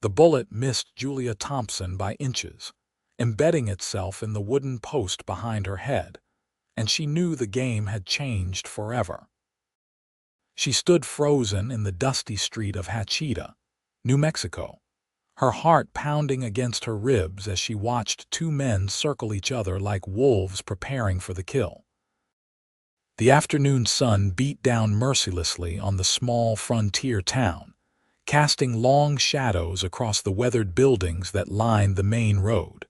The bullet missed Julia Thompson by inches, embedding itself in the wooden post behind her head, and she knew the game had changed forever. She stood frozen in the dusty street of Hachita, New Mexico, her heart pounding against her ribs as she watched two men circle each other like wolves preparing for the kill. The afternoon sun beat down mercilessly on the small frontier town, casting long shadows across the weathered buildings that lined the main road.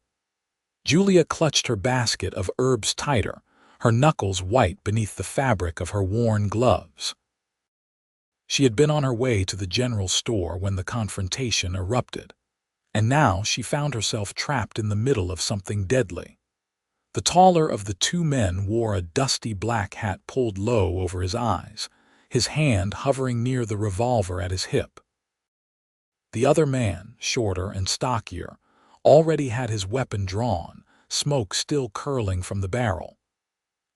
Julia clutched her basket of herbs tighter, her knuckles white beneath the fabric of her worn gloves. She had been on her way to the general store when the confrontation erupted, and now she found herself trapped in the middle of something deadly. The taller of the two men wore a dusty black hat pulled low over his eyes, his hand hovering near the revolver at his hip. The other man, shorter and stockier, already had his weapon drawn, smoke still curling from the barrel.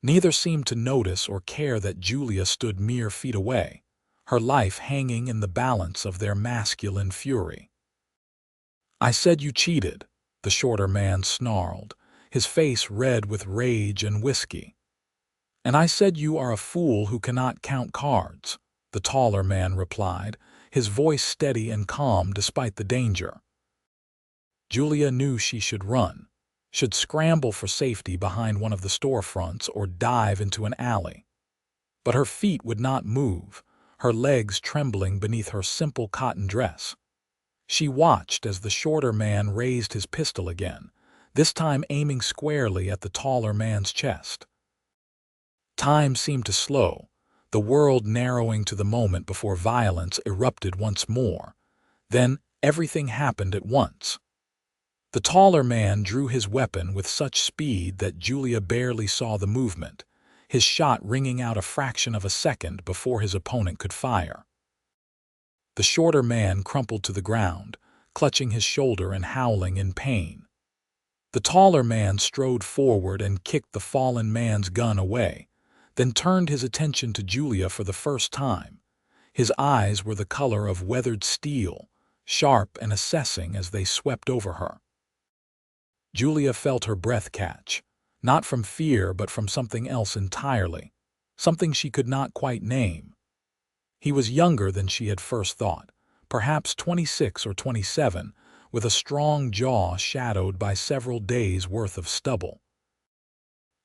Neither seemed to notice or care that Julia stood mere feet away, her life hanging in the balance of their masculine fury. "I said you cheated," the shorter man snarled, his face red with rage and whiskey. "And I said you are a fool who cannot count cards," the taller man replied, his voice steady and calm despite the danger. Julia knew she should run, should scramble for safety behind one of the storefronts or dive into an alley. But her feet would not move, her legs trembling beneath her simple cotton dress. She watched as the shorter man raised his pistol again, this time aiming squarely at the taller man's chest. Time seemed to slow, the world narrowing to the moment before violence erupted once more. Then everything happened at once. The taller man drew his weapon with such speed that Julia barely saw the movement, his shot ringing out a fraction of a second before his opponent could fire. The shorter man crumpled to the ground, clutching his shoulder and howling in pain. The taller man strode forward and kicked the fallen man's gun away, then turned his attention to Julia for the first time. His eyes were the color of weathered steel, sharp and assessing as they swept over her. Julia felt her breath catch, not from fear but from something else entirely, something she could not quite name. He was younger than she had first thought, perhaps 26 or 27, with a strong jaw shadowed by several days' worth of stubble.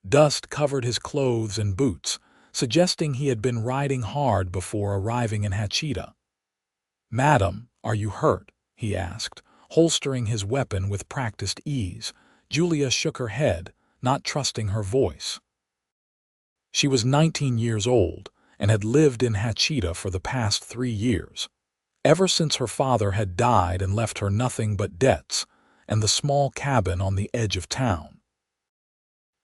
Dust covered his clothes and boots, suggesting he had been riding hard before arriving in Hachita. "Madam, are you hurt?" he asked, holstering his weapon with practiced ease. Julia shook her head, not trusting her voice. She was 19 years old and had lived in Hachita for the past 3 years, ever since her father had died and left her nothing but debts and the small cabin on the edge of town.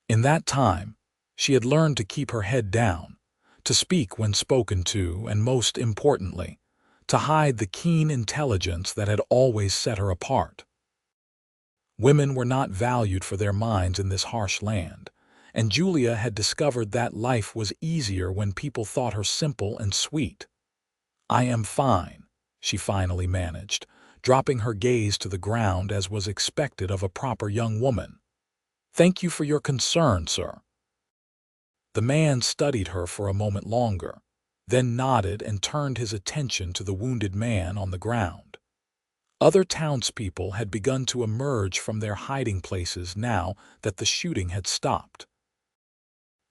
In that time, she had learned to keep her head down, to speak when spoken to, and most importantly, to hide the keen intelligence that had always set her apart. Women were not valued for their minds in this harsh land, and Julia had discovered that life was easier when people thought her simple and sweet. "I am fine," she finally managed, dropping her gaze to the ground as was expected of a proper young woman. "Thank you for your concern, sir." The man studied her for a moment longer, then nodded and turned his attention to the wounded man on the ground. Other townspeople had begun to emerge from their hiding places now that the shooting had stopped.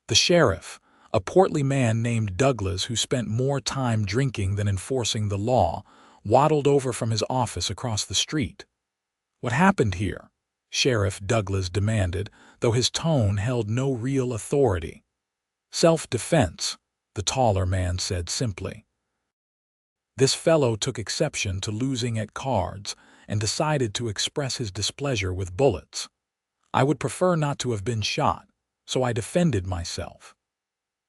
The sheriff, a portly man named Douglas who spent more time drinking than enforcing the law, waddled over from his office across the street. "What happened here?" Sheriff Douglas demanded, though his tone held no real authority. "Self-defense," the taller man said simply. This fellow took exception to losing at cards and decided to express his displeasure with bullets. "I would prefer not to have been shot, so I defended myself."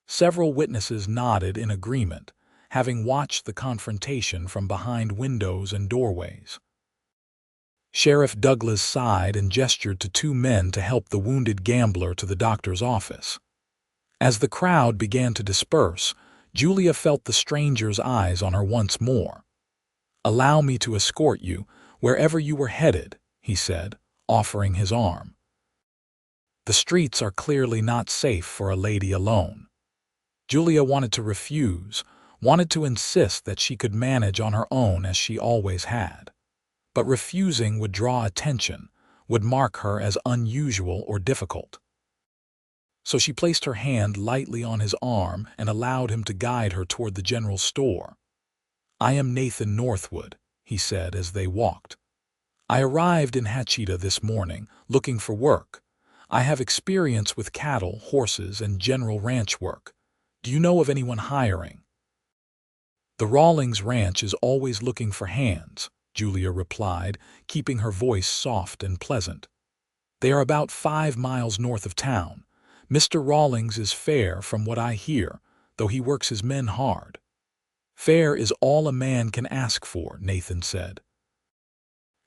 Several witnesses nodded in agreement, having watched the confrontation from behind windows and doorways. Sheriff Douglas sighed and gestured to two men to help the wounded gambler to the doctor's office. As the crowd began to disperse, Julia felt the stranger's eyes on her once more. "Allow me to escort you," "Wherever you were headed," he said, offering his arm. "The streets are clearly not safe for a lady alone." Julia wanted to refuse, wanted to insist that she could manage on her own as she always had. But refusing would draw attention, would mark her as unusual or difficult. So she placed her hand lightly on his arm and allowed him to guide her toward the general store. "I am Nathan Northwood," he said as they walked. "I arrived in Hatcheta this morning, looking for work. I have experience with cattle, horses, and general ranch work. Do you know of anyone hiring?" "The Rawlings Ranch is always looking for hands," Julia replied, keeping her voice soft and pleasant. "They are about 5 miles north of town. Mr. Rawlings is fair from what I hear, though he works his men hard." "Fair is all a man can ask for," Nathan said.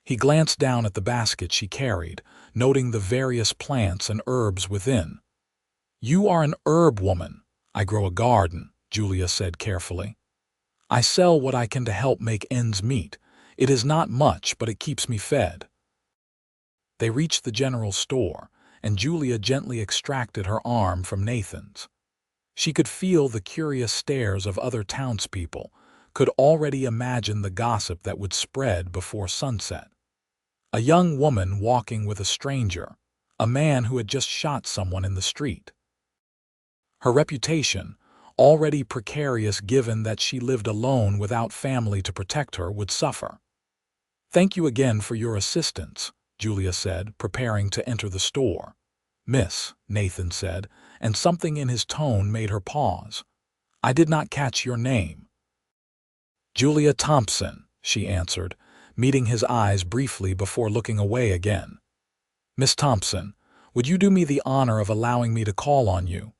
He glanced down at the basket she carried, noting the various plants and herbs within. "You are an herb woman." "I grow a garden," Julia said carefully. "I sell what I can to help make ends meet. It is not much, but it keeps me fed." They reached the general store, and Julia gently extracted her arm from Nathan's. She could feel the curious stares of other townspeople, could already imagine the gossip that would spread before sunset. A young woman walking with a stranger, a man who had just shot someone in the street. Her reputation, already precarious given that she lived alone without family to protect her, would suffer. "Thank you again for your assistance," Julia said, preparing to enter the store. "Miss," Nathan said, and something in his tone made her pause. "I did not catch your name." "Julia Thompson," she answered, meeting his eyes briefly before looking away again. "Miss Thompson, would you do me the honor of allowing me to call on you?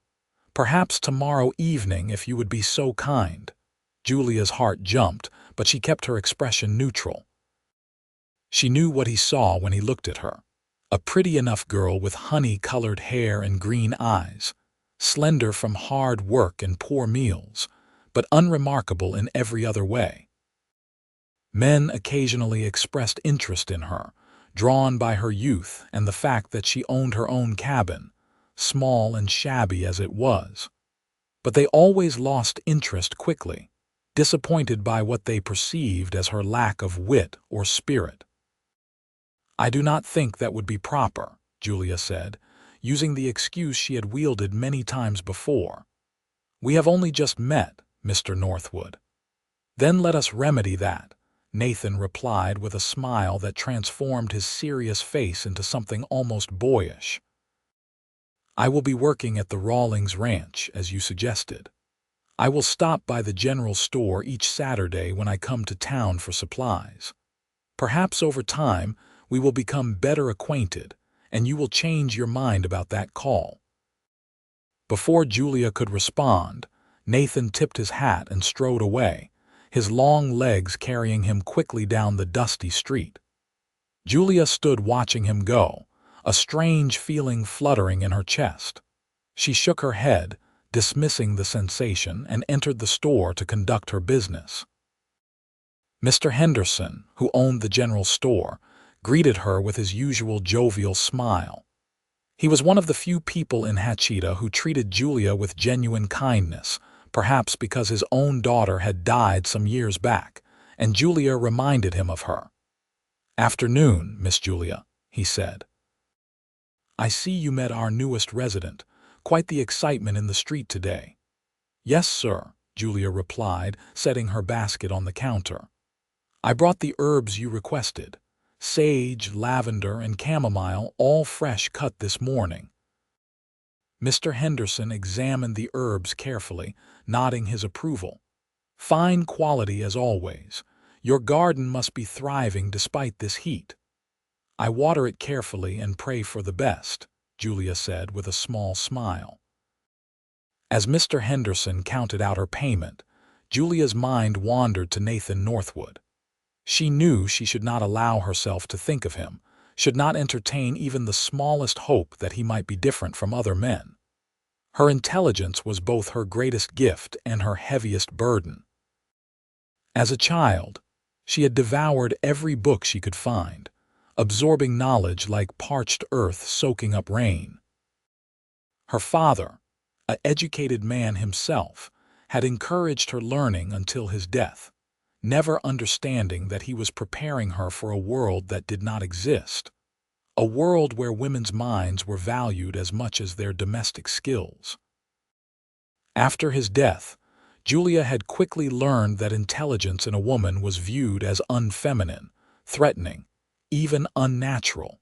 Perhaps tomorrow evening, if you would be so kind." Julia's heart jumped, but she kept her expression neutral. She knew what he saw when he looked at her. A pretty enough girl with honey-colored hair and green eyes, slender from hard work and poor meals, but unremarkable in every other way. Men occasionally expressed interest in her, drawn by her youth and the fact that she owned her own cabin, small and shabby as it was. But they always lost interest quickly, disappointed by what they perceived as her lack of wit or spirit. "I do not think that would be proper," Julia said, using the excuse she had wielded many times before. "We have only just met, Mr. Northwood." "Then let us remedy that," Nathan replied with a smile that transformed his serious face into something almost boyish. "I will be working at the Rawlings Ranch, as you suggested. I will stop by the general store each Saturday when I come to town for supplies. Perhaps over time we will become better acquainted, and you will change your mind about that call." Before Julia could respond, Nathan tipped his hat and strode away, his long legs carrying him quickly down the dusty street. Julia stood watching him go, a strange feeling fluttering in her chest. She shook her head, dismissing the sensation, and entered the store to conduct her business. Mr. Henderson, who owned the general store, greeted her with his usual jovial smile. He was one of the few people in Hatcheta who treated Julia with genuine kindness, perhaps because his own daughter had died some years back, and Julia reminded him of her. "Afternoon, Miss Julia," he said. "I see you met our newest resident. Quite the excitement in the street today." "Yes, sir," Julia replied, setting her basket on the counter. "I brought the herbs you requested. Sage, lavender, and chamomile, all fresh cut this morning." Mr. Henderson examined the herbs carefully, nodding his approval. "Fine quality as always. Your garden must be thriving despite this heat." "I water it carefully and pray for the best," Julia said with a small smile. As Mr. Henderson counted out her payment, Julia's mind wandered to Nathan Northwood. She knew she should not allow herself to think of him, should not entertain even the smallest hope that he might be different from other men. Her intelligence was both her greatest gift and her heaviest burden. As a child, She had devoured every book she could find, absorbing knowledge like parched earth soaking up rain. Her father, an educated man himself, had encouraged her learning until his death, never understanding that he was preparing her for a world that did not exist, a world where women's minds were valued as much as their domestic skills. After his death, Julia had quickly learned that intelligence in a woman was viewed as unfeminine, threatening, even unnatural.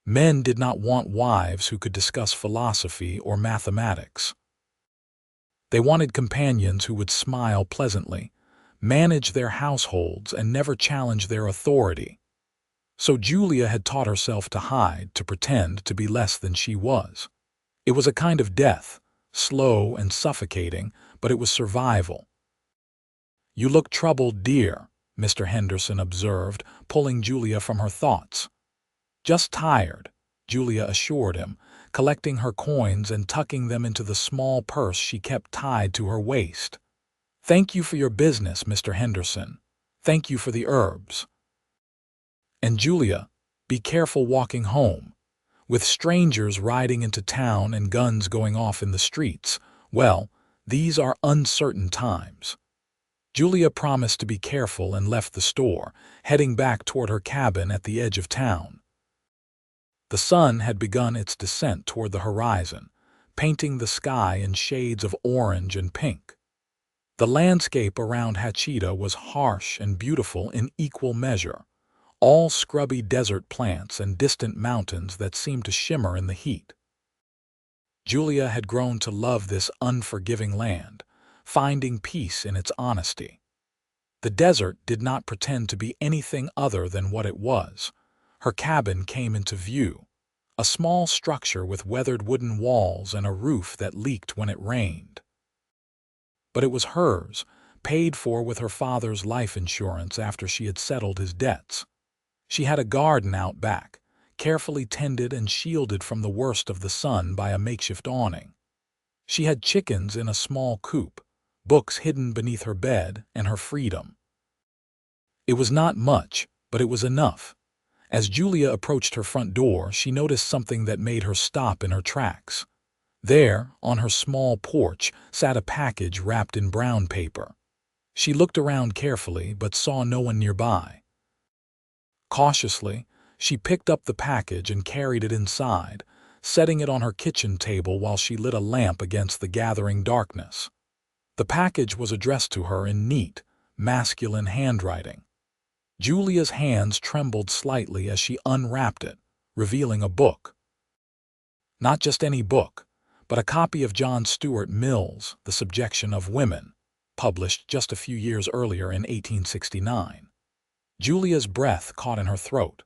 Men did not want wives who could discuss philosophy or mathematics. They wanted companions who would smile pleasantly, manage their households, and never challenge their authority. So Julia had taught herself to hide, to pretend to be less than she was. It was a kind of death, slow and suffocating, but it was survival. "You look troubled, dear," Mr. Henderson observed, pulling Julia from her thoughts. "Just tired," Julia assured him, collecting her coins and tucking them into the small purse she kept tied to her waist. "Thank you for your business, Mr. Henderson. Thank you for the herbs. And Julia, be careful walking home. With strangers riding into town and guns going off in the streets, well, these are uncertain times." Julia promised to be careful and left the store, heading back toward her cabin at the edge of town. The sun had begun its descent toward the horizon, painting the sky in shades of orange and pink. The landscape around Hachita was harsh and beautiful in equal measure, all scrubby desert plants and distant mountains that seemed to shimmer in the heat. Julia had grown to love this unforgiving land, finding peace in its honesty. The desert did not pretend to be anything other than what it was. Her cabin came into view, a small structure with weathered wooden walls and a roof that leaked when it rained. But it was hers, paid for with her father's life insurance after she had settled his debts. She had a garden out back, carefully tended and shielded from the worst of the sun by a makeshift awning. She had chickens in a small coop, books hidden beneath her bed, and her freedom. It was not much, but it was enough. As Julia approached her front door, she noticed something that made her stop in her tracks. There, on her small porch, sat a package wrapped in brown paper. She looked around carefully, but saw no one nearby. Cautiously, she picked up the package and carried it inside, setting it on her kitchen table while she lit a lamp against the gathering darkness. The package was addressed to her in neat, masculine handwriting. Julia's hands trembled slightly as she unwrapped it, revealing a book. Not just any book, but a copy of John Stuart Mill's The Subjection of Women, published just a few years earlier in 1869. Julia's breath caught in her throat.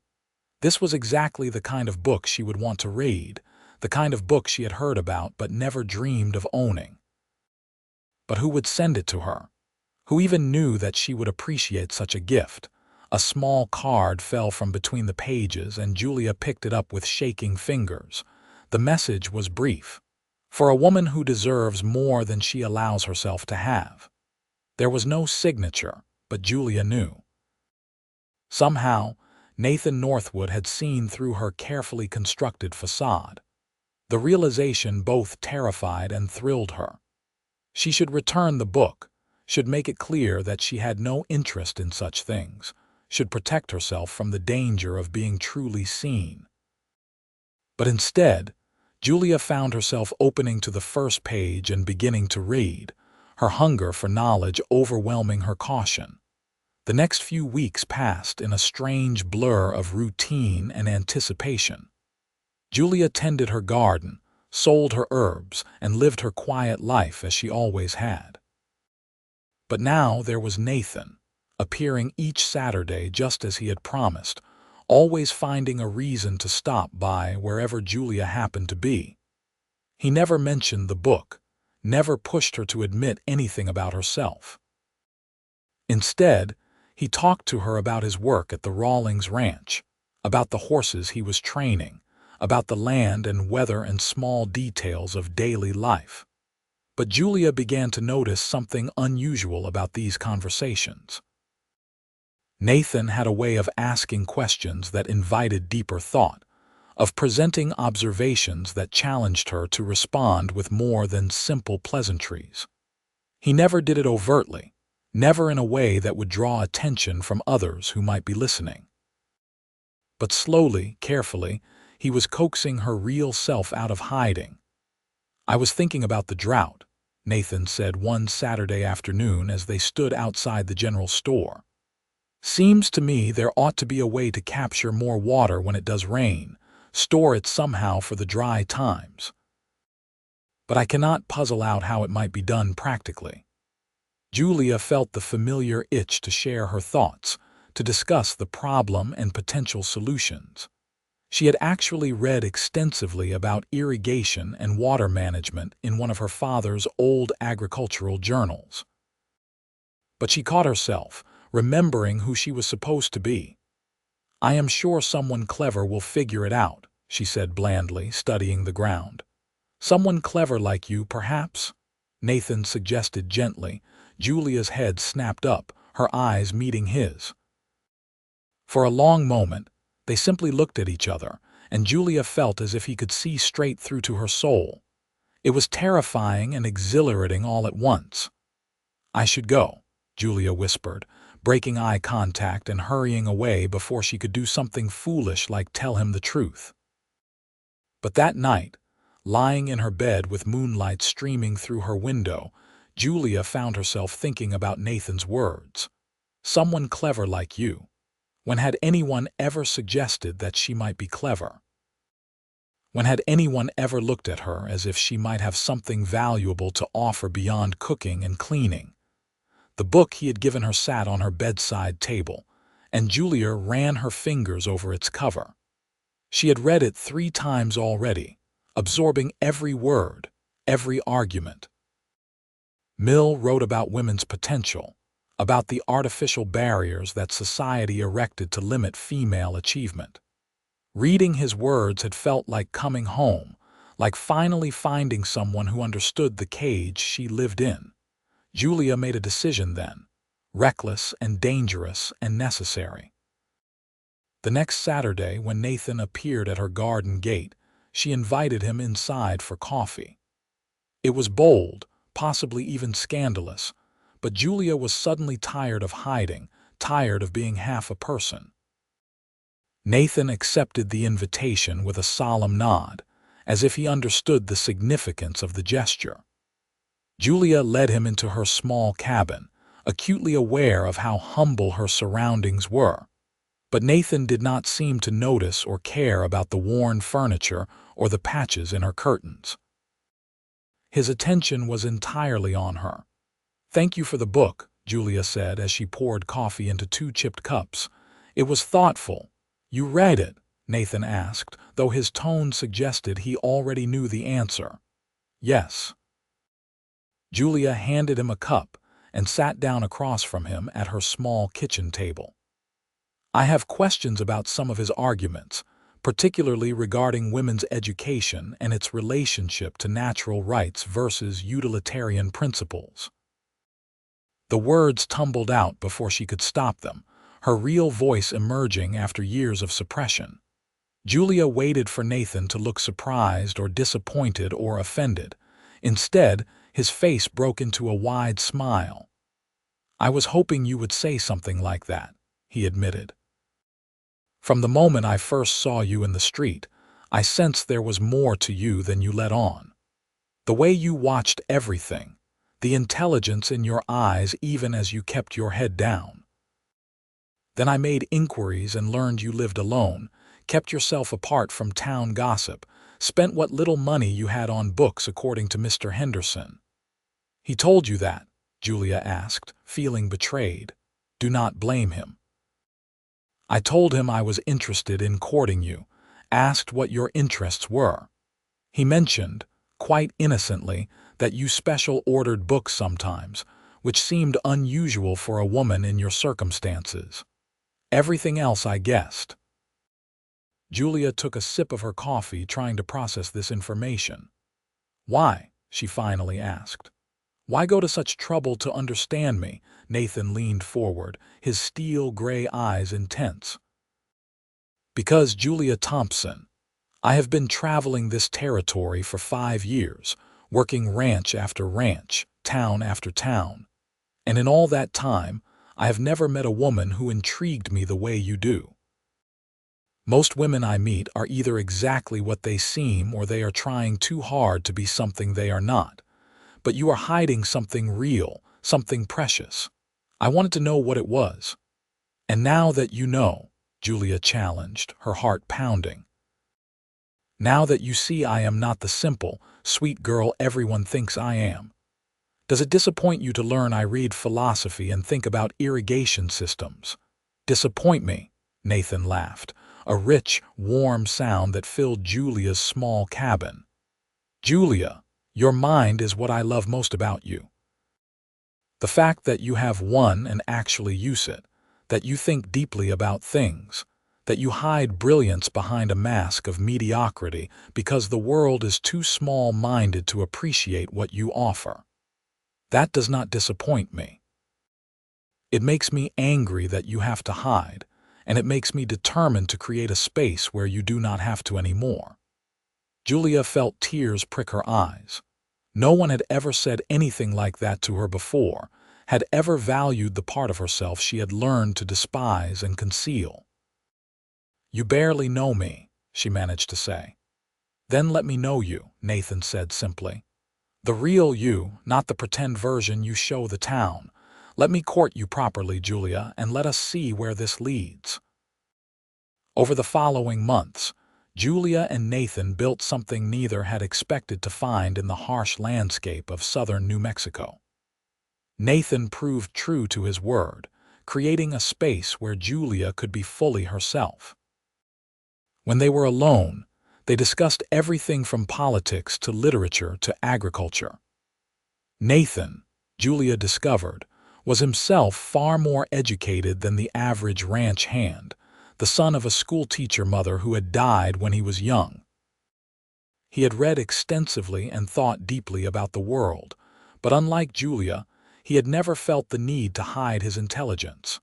This was exactly the kind of book she would want to read, the kind of book she had heard about but never dreamed of owning. But who would send it to her? Who even knew that she would appreciate such a gift? A small card fell from between the pages, and Julia picked it up with shaking fingers. The message was brief. For a woman who deserves more than she allows herself to have. There was no signature, but Julia knew. Somehow, Nathan Northwood had seen through her carefully constructed facade. The realization both terrified and thrilled her. She should return the book, should make it clear that she had no interest in such things, should protect herself from the danger of being truly seen. But instead, Julia found herself opening to the first page and beginning to read, her hunger for knowledge overwhelming her caution. The next few weeks passed in a strange blur of routine and anticipation. Julia tended her garden, sold her herbs, and lived her quiet life as she always had. But now there was Nathan, appearing each Saturday just as he had promised, always finding a reason to stop by wherever Julia happened to be. He never mentioned the book, never pushed her to admit anything about herself. Instead, he talked to her about his work at the Rawlings Ranch, about the horses he was training, about the land and weather and small details of daily life. But Julia began to notice something unusual about these conversations. Nathan had a way of asking questions that invited deeper thought, of presenting observations that challenged her to respond with more than simple pleasantries. He never did it overtly, never in a way that would draw attention from others who might be listening. But slowly, carefully, he was coaxing her real self out of hiding. "I was thinking about the drought," Nathan said one Saturday afternoon as they stood outside the general store. "Seems to me there ought to be a way to capture more water when it does rain, store it somehow for the dry times. But I cannot puzzle out how it might be done practically." Julia felt the familiar itch to share her thoughts, to discuss the problem and potential solutions. She had actually read extensively about irrigation and water management in one of her father's old agricultural journals. But she caught herself, remembering who she was supposed to be. "I am sure someone clever will figure it out," she said blandly, studying the ground. "Someone clever like you, perhaps?" Nathan suggested gently. Julia's head snapped up, her eyes meeting his. For a long moment, they simply looked at each other, and Julia felt as if he could see straight through to her soul. It was terrifying and exhilarating all at once. "I should go," Julia whispered, breaking eye contact and hurrying away before she could do something foolish like tell him the truth. But that night, lying in her bed with moonlight streaming through her window, Julia found herself thinking about Nathan's words. "Someone clever like you." When had anyone ever suggested that she might be clever? When had anyone ever looked at her as if she might have something valuable to offer beyond cooking and cleaning? The book he had given her sat on her bedside table, and Julia ran her fingers over its cover. She had read it 3 times already, absorbing every word, every argument. Mill wrote about women's potential, about the artificial barriers that society erected to limit female achievement. Reading his words had felt like coming home, like finally finding someone who understood the cage she lived in. Julia made a decision then, reckless and dangerous and necessary. The next Saturday, when Nathan appeared at her garden gate, she invited him inside for coffee. It was bold, possibly even scandalous, but Julia was suddenly tired of hiding, tired of being half a person. Nathan accepted the invitation with a solemn nod, as if he understood the significance of the gesture. Julia led him into her small cabin, acutely aware of how humble her surroundings were. But Nathan did not seem to notice or care about the worn furniture or the patches in her curtains. His attention was entirely on her. "Thank you for the book," Julia said as she poured coffee into 2 chipped cups. "It was thoughtful." "You read it?" Nathan asked, though his tone suggested he already knew the answer. "Yes." Julia handed him a cup and sat down across from him at her small kitchen table. "I have questions about some of his arguments, particularly regarding women's education and its relationship to natural rights versus utilitarian principles." The words tumbled out before she could stop them, her real voice emerging after years of suppression. Julia waited for Nathan to look surprised or disappointed or offended. Instead, his face broke into a wide smile. "I was hoping you would say something like that," he admitted. "From the moment I first saw you in the street, I sensed there was more to you than you let on. The way you watched everything, the intelligence in your eyes even as you kept your head down. Then I made inquiries and learned you lived alone, kept yourself apart from town gossip, spent what little money you had on books according to Mr. Henderson." "He told you that?" Julia asked, feeling betrayed. "Do not blame him." "I told him I was interested in courting you, asked what your interests were. He mentioned, quite innocently, that you special ordered books sometimes, which seemed unusual for a woman in your circumstances. Everything else I guessed." Julia took a sip of her coffee, trying to process this information. "Why?" she finally asked. Why go to such trouble to understand me? Nathan leaned forward, his steel-gray eyes intense. Because, Julia Thompson, I have been traveling this territory for 5 years, working ranch after ranch, town after town. And in all that time, I have never met a woman who intrigued me the way you do. Most women I meet are either exactly what they seem or they are trying too hard to be something they are not. But you are hiding something real, something precious. I wanted to know what it was. And now that you know, Julia challenged, her heart pounding. Now that you see I am not the simple, sweet girl everyone thinks I am. Does it disappoint you to learn I read philosophy and think about irrigation systems? Disappoint me, Nathan laughed, a rich, warm sound that filled Julia's small cabin. Julia, your mind is what I love most about you. The fact that you have one and actually use it, that you think deeply about things, that you hide brilliance behind a mask of mediocrity because the world is too small-minded to appreciate what you offer. That does not disappoint me. It makes me angry that you have to hide, and it makes me determined to create a space where you do not have to anymore. Julia felt tears prick her eyes. No one had ever said anything like that to her before, had ever valued the part of herself she had learned to despise and conceal. You barely know me, she managed to say. Then let me know you, Nathan said simply. The real you, not the pretend version you show the town. Let me court you properly, Julia, and let us see where this leads. Over the following months, Julia and Nathan built something neither had expected to find in the harsh landscape of southern New Mexico. Nathan proved true to his word, creating a space where Julia could be fully herself. When they were alone, they discussed everything from politics to literature to agriculture. Nathan, Julia discovered, was himself far more educated than the average ranch hand, the son of a schoolteacher mother who had died when he was young. He had read extensively and thought deeply about the world, but unlike Julia, he had never felt the need to hide his intelligence.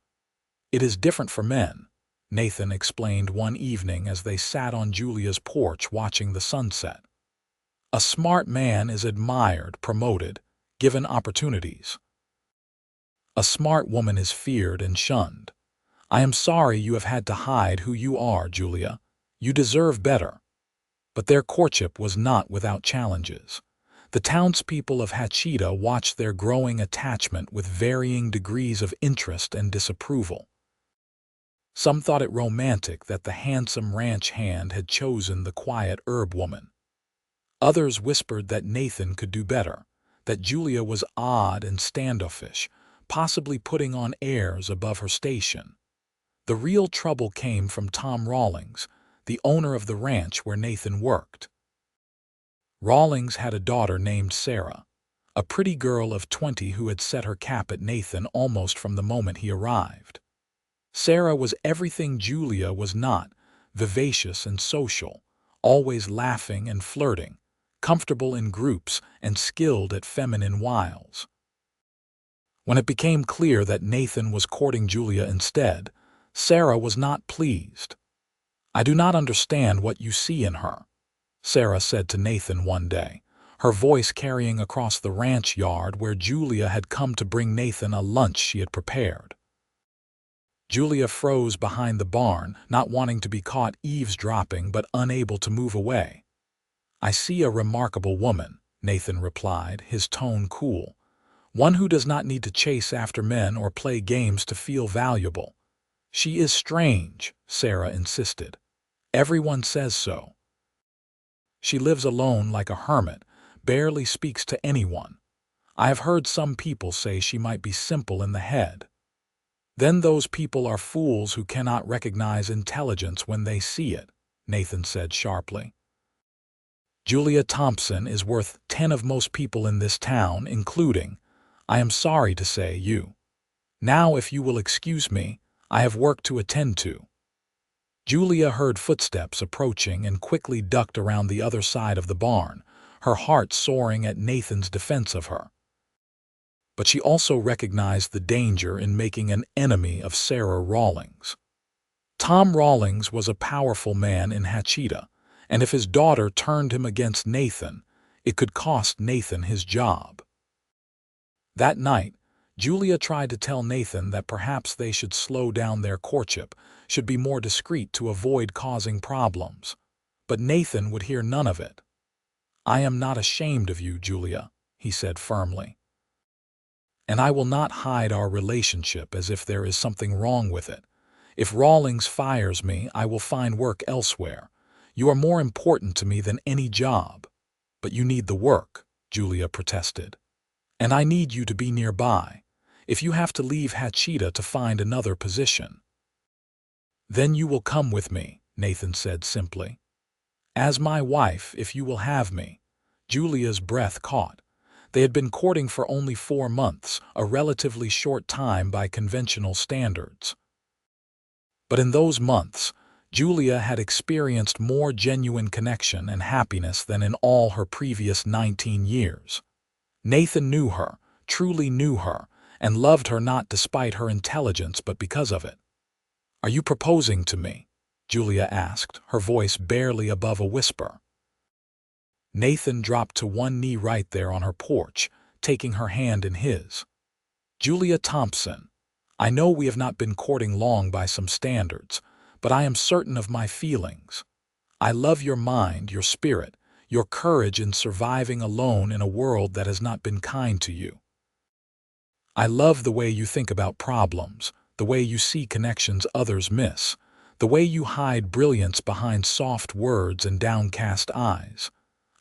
It is different for men, Nathan explained one evening as they sat on Julia's porch watching the sunset. A smart man is admired, promoted, given opportunities. A smart woman is feared and shunned. I am sorry you have had to hide who you are, Julia. You deserve better. But their courtship was not without challenges. The townspeople of Hachita watched their growing attachment with varying degrees of interest and disapproval. Some thought it romantic that the handsome ranch hand had chosen the quiet herb woman. Others whispered that Nathan could do better, that Julia was odd and standoffish, possibly putting on airs above her station. The real trouble came from Tom Rawlings, the owner of the ranch where Nathan worked. Rawlings had a daughter named Sarah, a pretty girl of 20 who had set her cap at Nathan almost from the moment he arrived. Sarah was everything Julia was not, vivacious and social, always laughing and flirting, comfortable in groups and skilled at feminine wiles. When it became clear that Nathan was courting Julia instead, Sarah was not pleased. I do not understand what you see in her, Sarah said to Nathan one day, her voice carrying across the ranch yard where Julia had come to bring Nathan a lunch she had prepared. Julia froze behind the barn, not wanting to be caught eavesdropping but unable to move away. I see a remarkable woman, Nathan replied, his tone cool. One who does not need to chase after men or play games to feel valuable. She is strange, Sarah insisted. Everyone says so. She lives alone like a hermit, barely speaks to anyone. I have heard some people say she might be simple in the head. Then those people are fools who cannot recognize intelligence when they see it, Nathan said sharply. Julia Thompson is worth 10 of most people in this town, including, I am sorry to say, you. Now, if you will excuse me, I have work to attend to. Julia heard footsteps approaching and quickly ducked around the other side of the barn, her heart soaring at Nathan's defense of her. But she also recognized the danger in making an enemy of Sarah Rawlings. Tom Rawlings was a powerful man in Hatcheta, and if his daughter turned him against Nathan, it could cost Nathan his job. That night, Julia tried to tell Nathan that perhaps they should slow down their courtship, should be more discreet to avoid causing problems. But Nathan would hear none of it. "I am not ashamed of you, Julia," he said firmly. "And I will not hide our relationship as if there is something wrong with it. If Rawlings fires me, I will find work elsewhere. You are more important to me than any job." "But you need the work," Julia protested. "And I need you to be nearby. If you have to leave Hatcheta to find another position." "Then you will come with me," Nathan said simply. "As my wife, if you will have me." Julia's breath caught. They had been courting for only 4 months, a relatively short time by conventional standards. But in those months, Julia had experienced more genuine connection and happiness than in all her previous 19 years. Nathan knew her, truly knew her, and loved her not despite her intelligence but because of it. "Are you proposing to me?" Julia asked, her voice barely above a whisper. Nathan dropped to one knee right there on her porch, taking her hand in his. "Julia Thompson, I know we have not been courting long by some standards, but I am certain of my feelings. I love your mind, your spirit, your courage in surviving alone in a world that has not been kind to you. I love the way you think about problems, the way you see connections others miss, the way you hide brilliance behind soft words and downcast eyes.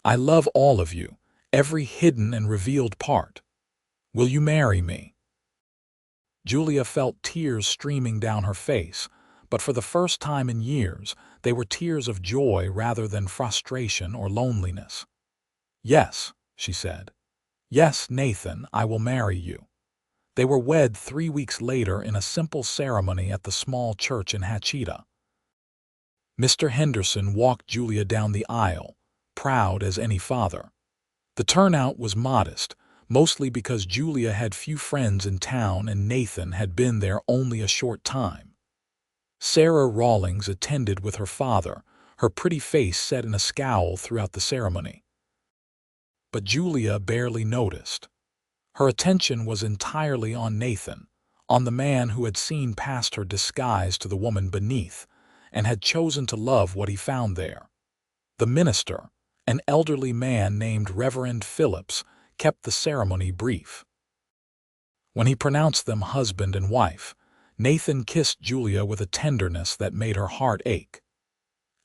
I love all of you, every hidden and revealed part. Will you marry me?" Julia felt tears streaming down her face, but for the first time in years, they were tears of joy rather than frustration or loneliness. "Yes," she said. "Yes, Nathan, I will marry you." They were wed 3 weeks later in a simple ceremony at the small church in Hatcheta. Mr. Henderson walked Julia down the aisle, proud as any father. The turnout was modest, mostly because Julia had few friends in town and Nathan had been there only a short time. Sarah Rawlings attended with her father, her pretty face set in a scowl throughout the ceremony. But Julia barely noticed. Her attention was entirely on Nathan, on the man who had seen past her disguise to the woman beneath, and had chosen to love what he found there. The minister, an elderly man named Reverend Phillips, kept the ceremony brief. When he pronounced them husband and wife, Nathan kissed Julia with a tenderness that made her heart ache.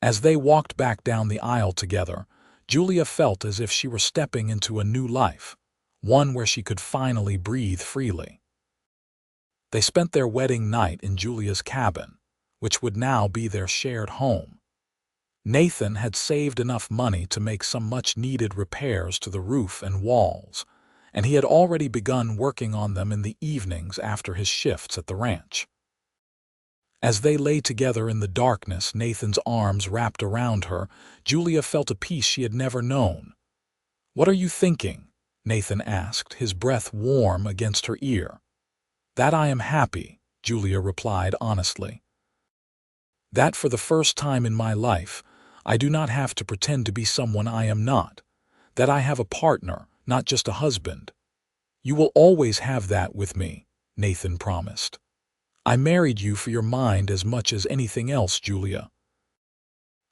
As they walked back down the aisle together, Julia felt as if she were stepping into a new life, one where she could finally breathe freely. They spent their wedding night in Julia's cabin, which would now be their shared home. Nathan had saved enough money to make some much-needed repairs to the roof and walls, and he had already begun working on them in the evenings after his shifts at the ranch. As they lay together in the darkness, Nathan's arms wrapped around her, Julia felt a peace she had never known. "What are you thinking?" Nathan asked, his breath warm against her ear. "That I am happy," Julia replied honestly. "That for the first time in my life, I do not have to pretend to be someone I am not. That I have a partner, not just a husband." "You will always have that with me," Nathan promised. "I married you for your mind as much as anything else, Julia.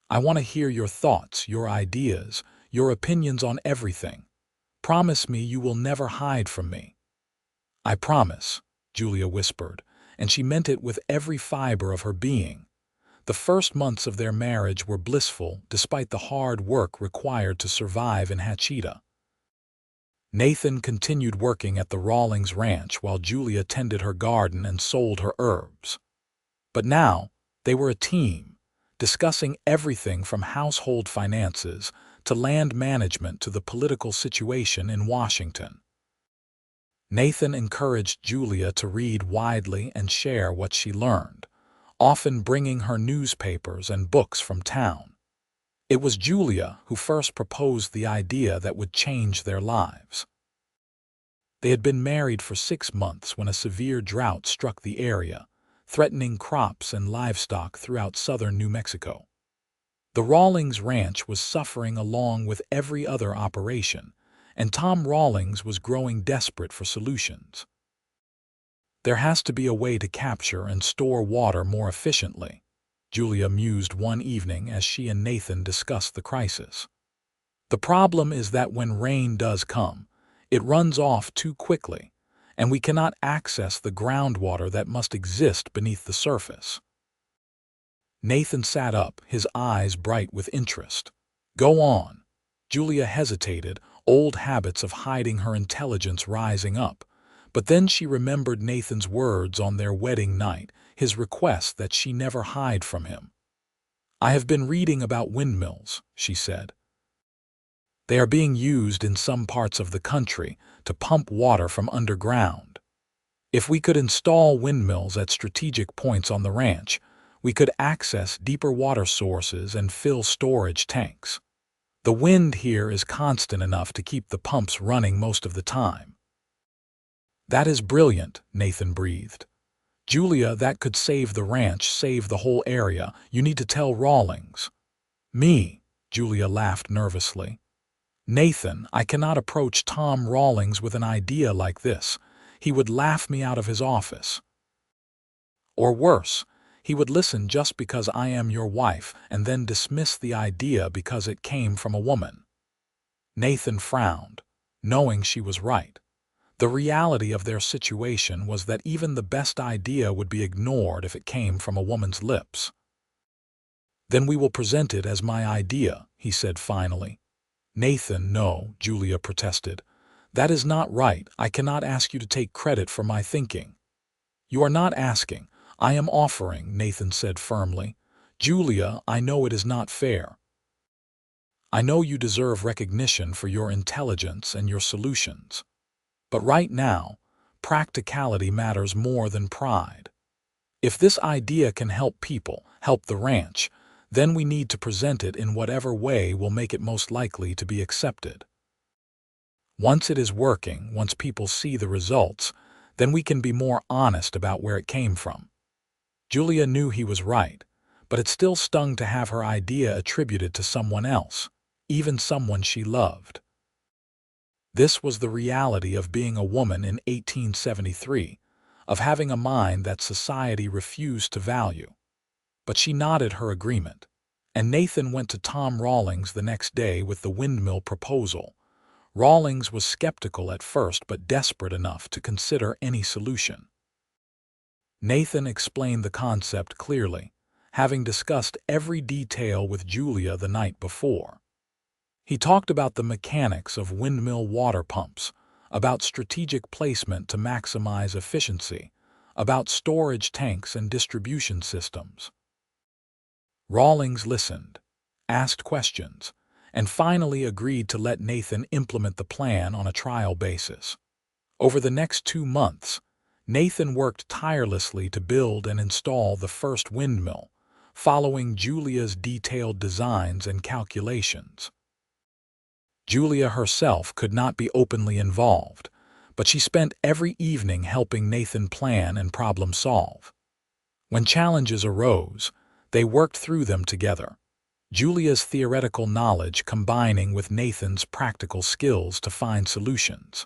I want to hear your thoughts, your ideas, your opinions on everything. Promise me you will never hide from me." "I promise," Julia whispered, and she meant it with every fiber of her being. The first months of their marriage were blissful despite the hard work required to survive in Hatcheta. Nathan continued working at the Rawlings ranch while Julia tended her garden and sold her herbs. But now, they were a team, discussing everything from household finances to land management to the political situation in Washington. Nathan encouraged Julia to read widely and share what she learned, often bringing her newspapers and books from town. It was Julia who first proposed the idea that would change their lives. They had been married for 6 months when a severe drought struck the area, threatening crops and livestock throughout southern New Mexico. The Rawlings Ranch was suffering along with every other operation, and Tom Rawlings was growing desperate for solutions. "There has to be a way to capture and store water more efficiently," Julia mused one evening as she and Nathan discussed the crisis. "The problem is that when rain does come, it runs off too quickly, and we cannot access the groundwater that must exist beneath the surface." Nathan sat up, his eyes bright with interest. "Go on." Julia hesitated, old habits of hiding her intelligence rising up. But then she remembered Nathan's words on their wedding night, his request that she never hide from him. "I have been reading about windmills," she said. "They are being used in some parts of the country to pump water from underground. If we could install windmills at strategic points on the ranch, we could access deeper water sources and fill storage tanks. The wind here is constant enough to keep the pumps running most of the time." "That is brilliant," Nathan breathed. "Julia, that could save the ranch, save the whole area. You need to tell Rawlings." "Me?" Julia laughed nervously. "Nathan, I cannot approach Tom Rawlings with an idea like this. He would laugh me out of his office. Or worse, he would listen just because I am your wife and then dismiss the idea because it came from a woman." Nathan frowned, knowing she was right. The reality of their situation was that even the best idea would be ignored if it came from a woman's lips. "Then we will present it as my idea," he said finally. "Nathan, no," Julia protested. "That is not right. I cannot ask you to take credit for my thinking." "You are not asking. I am offering," Nathan said firmly. "Julia, I know it is not fair. I know you deserve recognition for your intelligence and your solutions. But right now, practicality matters more than pride. If this idea can help people, help the ranch, then we need to present it in whatever way will make it most likely to be accepted. Once it is working, once people see the results, then we can be more honest about where it came from." Julia knew he was right, but it still stung to have her idea attributed to someone else, even someone she loved. This was the reality of being a woman in 1873, of having a mind that society refused to value. But she nodded her agreement, and Nathan went to Tom Rawlings the next day with the windmill proposal. Rawlings was skeptical at first but desperate enough to consider any solution. Nathan explained the concept clearly, having discussed every detail with Julia the night before. He talked about the mechanics of windmill water pumps, about strategic placement to maximize efficiency, about storage tanks and distribution systems. Rawlings listened, asked questions, and finally agreed to let Nathan implement the plan on a trial basis. Over the next 2 months, Nathan worked tirelessly to build and install the first windmill, following Julia's detailed designs and calculations. Julia herself could not be openly involved, but she spent every evening helping Nathan plan and problem solve. When challenges arose, they worked through them together, Julia's theoretical knowledge combining with Nathan's practical skills to find solutions.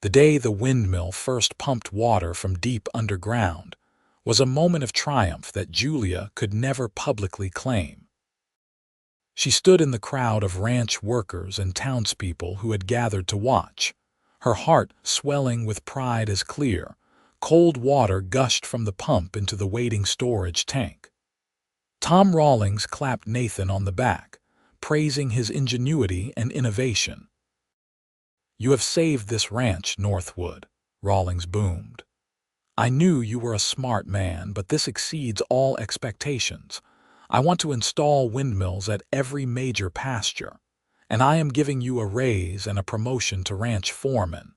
The day the windmill first pumped water from deep underground was a moment of triumph that Julia could never publicly claim. She stood in the crowd of ranch workers and townspeople who had gathered to watch, her heart swelling with pride as clear, cold water gushed from the pump into the waiting storage tank. Tom Rawlings clapped Nathan on the back, praising his ingenuity and innovation. "You have saved this ranch, Northwood," Rawlings boomed. "I knew you were a smart man, but this exceeds all expectations. I want to install windmills at every major pasture, and I am giving you a raise and a promotion to ranch foreman."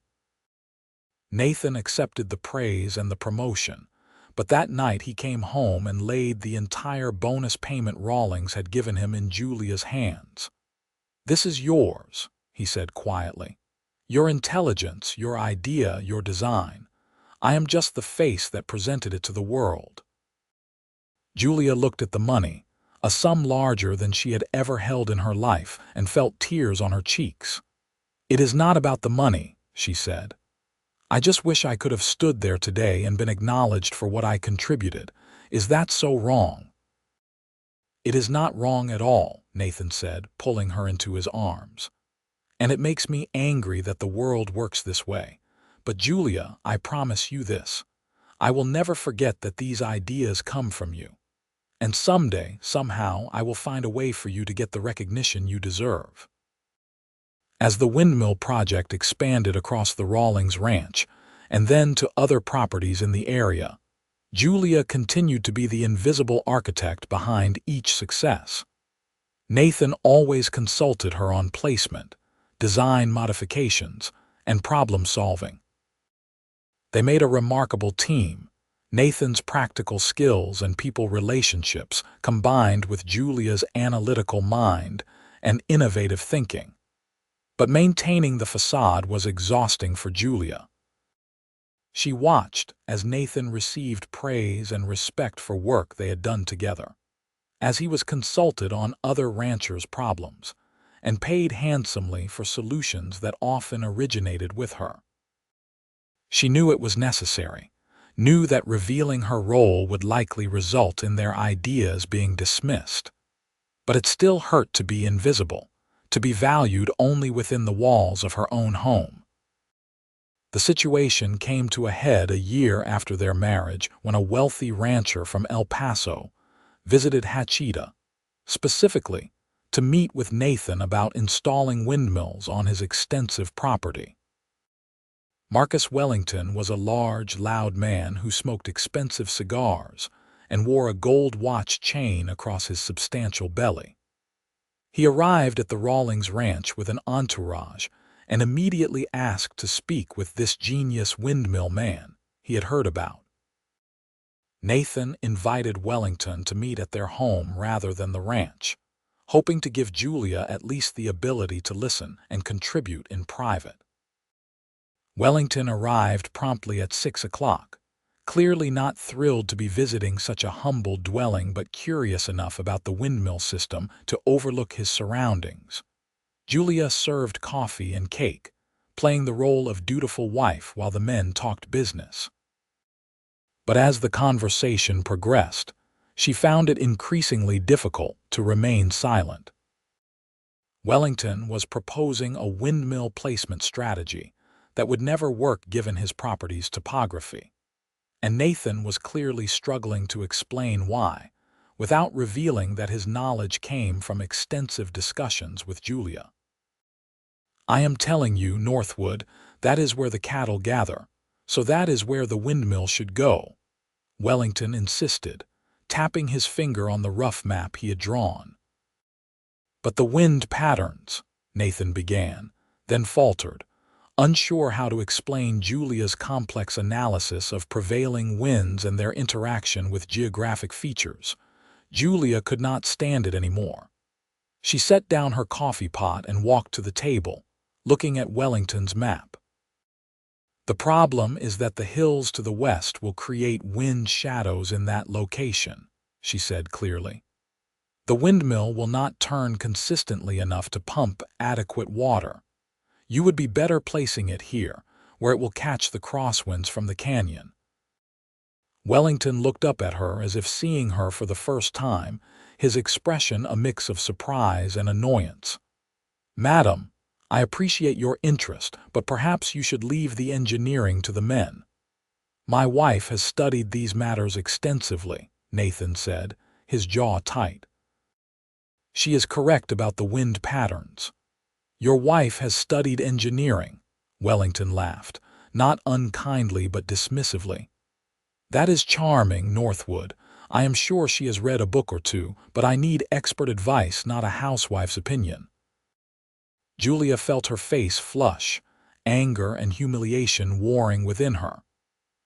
Nathan accepted the praise and the promotion, but that night he came home and laid the entire bonus payment Rawlings had given him in Julia's hands. "This is yours," he said quietly. Your intelligence, your idea, your design. I am just the face that presented it to the world." Julia looked at the money, a sum larger than she had ever held in her life, and felt tears on her cheeks. "It is not about the money," she said. "I just wish I could have stood there today and been acknowledged for what I contributed. Is that so wrong?" "It is not wrong at all," Nathan said, pulling her into his arms. "And it makes me angry that the world works this way. But Julia, I promise you this. I will never forget that these ideas come from you. And someday, somehow, I will find a way for you to get the recognition you deserve." As the windmill project expanded across the Rawlings ranch, and then to other properties in the area, Julia continued to be the invisible architect behind each success. Nathan always consulted her on placement, design modifications, and problem solving. They made a remarkable team. Nathan's practical skills and people relationships combined with Julia's analytical mind and innovative thinking. But maintaining the facade was exhausting for Julia. She watched as Nathan received praise and respect for work they had done together, as he was consulted on other ranchers' problems, and paid handsomely for solutions that often originated with her. She knew it was necessary, knew that revealing her role would likely result in their ideas being dismissed. But it still hurt to be invisible, to be valued only within the walls of her own home. The situation came to a head a year after their marriage when a wealthy rancher from El Paso visited Hachita, specifically to meet with Nathan about installing windmills on his extensive property. Marcus Wellington was a large, loud man who smoked expensive cigars and wore a gold watch chain across his substantial belly. He arrived at the Rawlings ranch with an entourage and immediately asked to speak with this genius windmill man he had heard about. Nathan invited Wellington to meet at their home rather than the ranch, hoping to give Julia at least the ability to listen and contribute in private. Wellington arrived promptly at 6 o'clock, clearly not thrilled to be visiting such a humble dwelling but curious enough about the windmill system to overlook his surroundings. Julia served coffee and cake, playing the role of dutiful wife while the men talked business. But as the conversation progressed, she found it increasingly difficult to remain silent. Wellington was proposing a windmill placement strategy that would never work given his property's topography, and Nathan was clearly struggling to explain why, without revealing that his knowledge came from extensive discussions with Julia. "I am telling you, Northwood, that is where the cattle gather, so that is where the windmill should go," Wellington insisted, tapping his finger on the rough map he had drawn. "But the wind patterns," Nathan began, then faltered, unsure how to explain Julia's complex analysis of prevailing winds and their interaction with geographic features. Julia could not stand it anymore. She set down her coffee pot and walked to the table, looking at Wellington's map. "The problem is that the hills to the west will create wind shadows in that location," she said clearly. "The windmill will not turn consistently enough to pump adequate water. You would be better placing it here, where it will catch the crosswinds from the canyon." Wellington looked up at her as if seeing her for the first time, his expression a mix of surprise and annoyance. "Madam, I appreciate your interest, but perhaps you should leave the engineering to the men." "My wife has studied these matters extensively," Nathan said, his jaw tight. "She is correct about the wind patterns." "Your wife has studied engineering," Wellington laughed, not unkindly but dismissively. "That is charming, Northwood. I am sure she has read a book or two, but I need expert advice, not a housewife's opinion." Julia felt her face flush, anger and humiliation warring within her.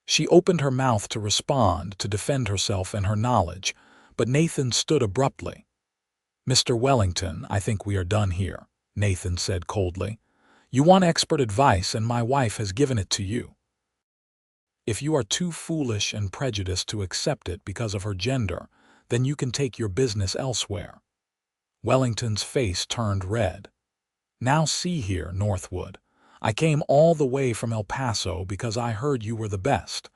She opened her mouth to respond, to defend herself and her knowledge, but Nathan stood abruptly. "Mr. Wellington, I think we are done here," Nathan said coldly. You want expert advice, and my wife has given it to you. If you are too foolish and prejudiced to accept it because of her gender, then you can take your business elsewhere." Wellington's face turned red. "Now see here, Northwood. I came all the way from El Paso because I heard you were the best.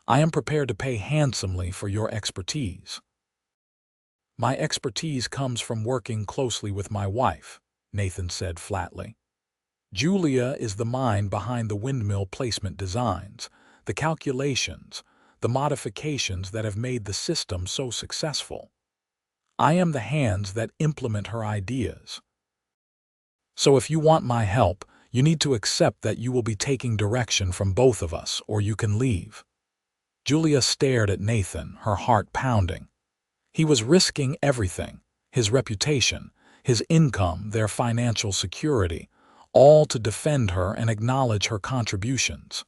I am prepared to pay handsomely for your expertise." "My expertise comes from working closely with my wife," Nathan said flatly. "Julia is the mind behind the windmill placement designs, the calculations, the modifications that have made the system so successful. I am the hands that implement her ideas. So if you want my help, you need to accept that you will be taking direction from both of us, or you can leave." Julia stared at Nathan, her heart pounding. He was risking everything: his reputation, his income, their financial security, all to defend her and acknowledge her contributions.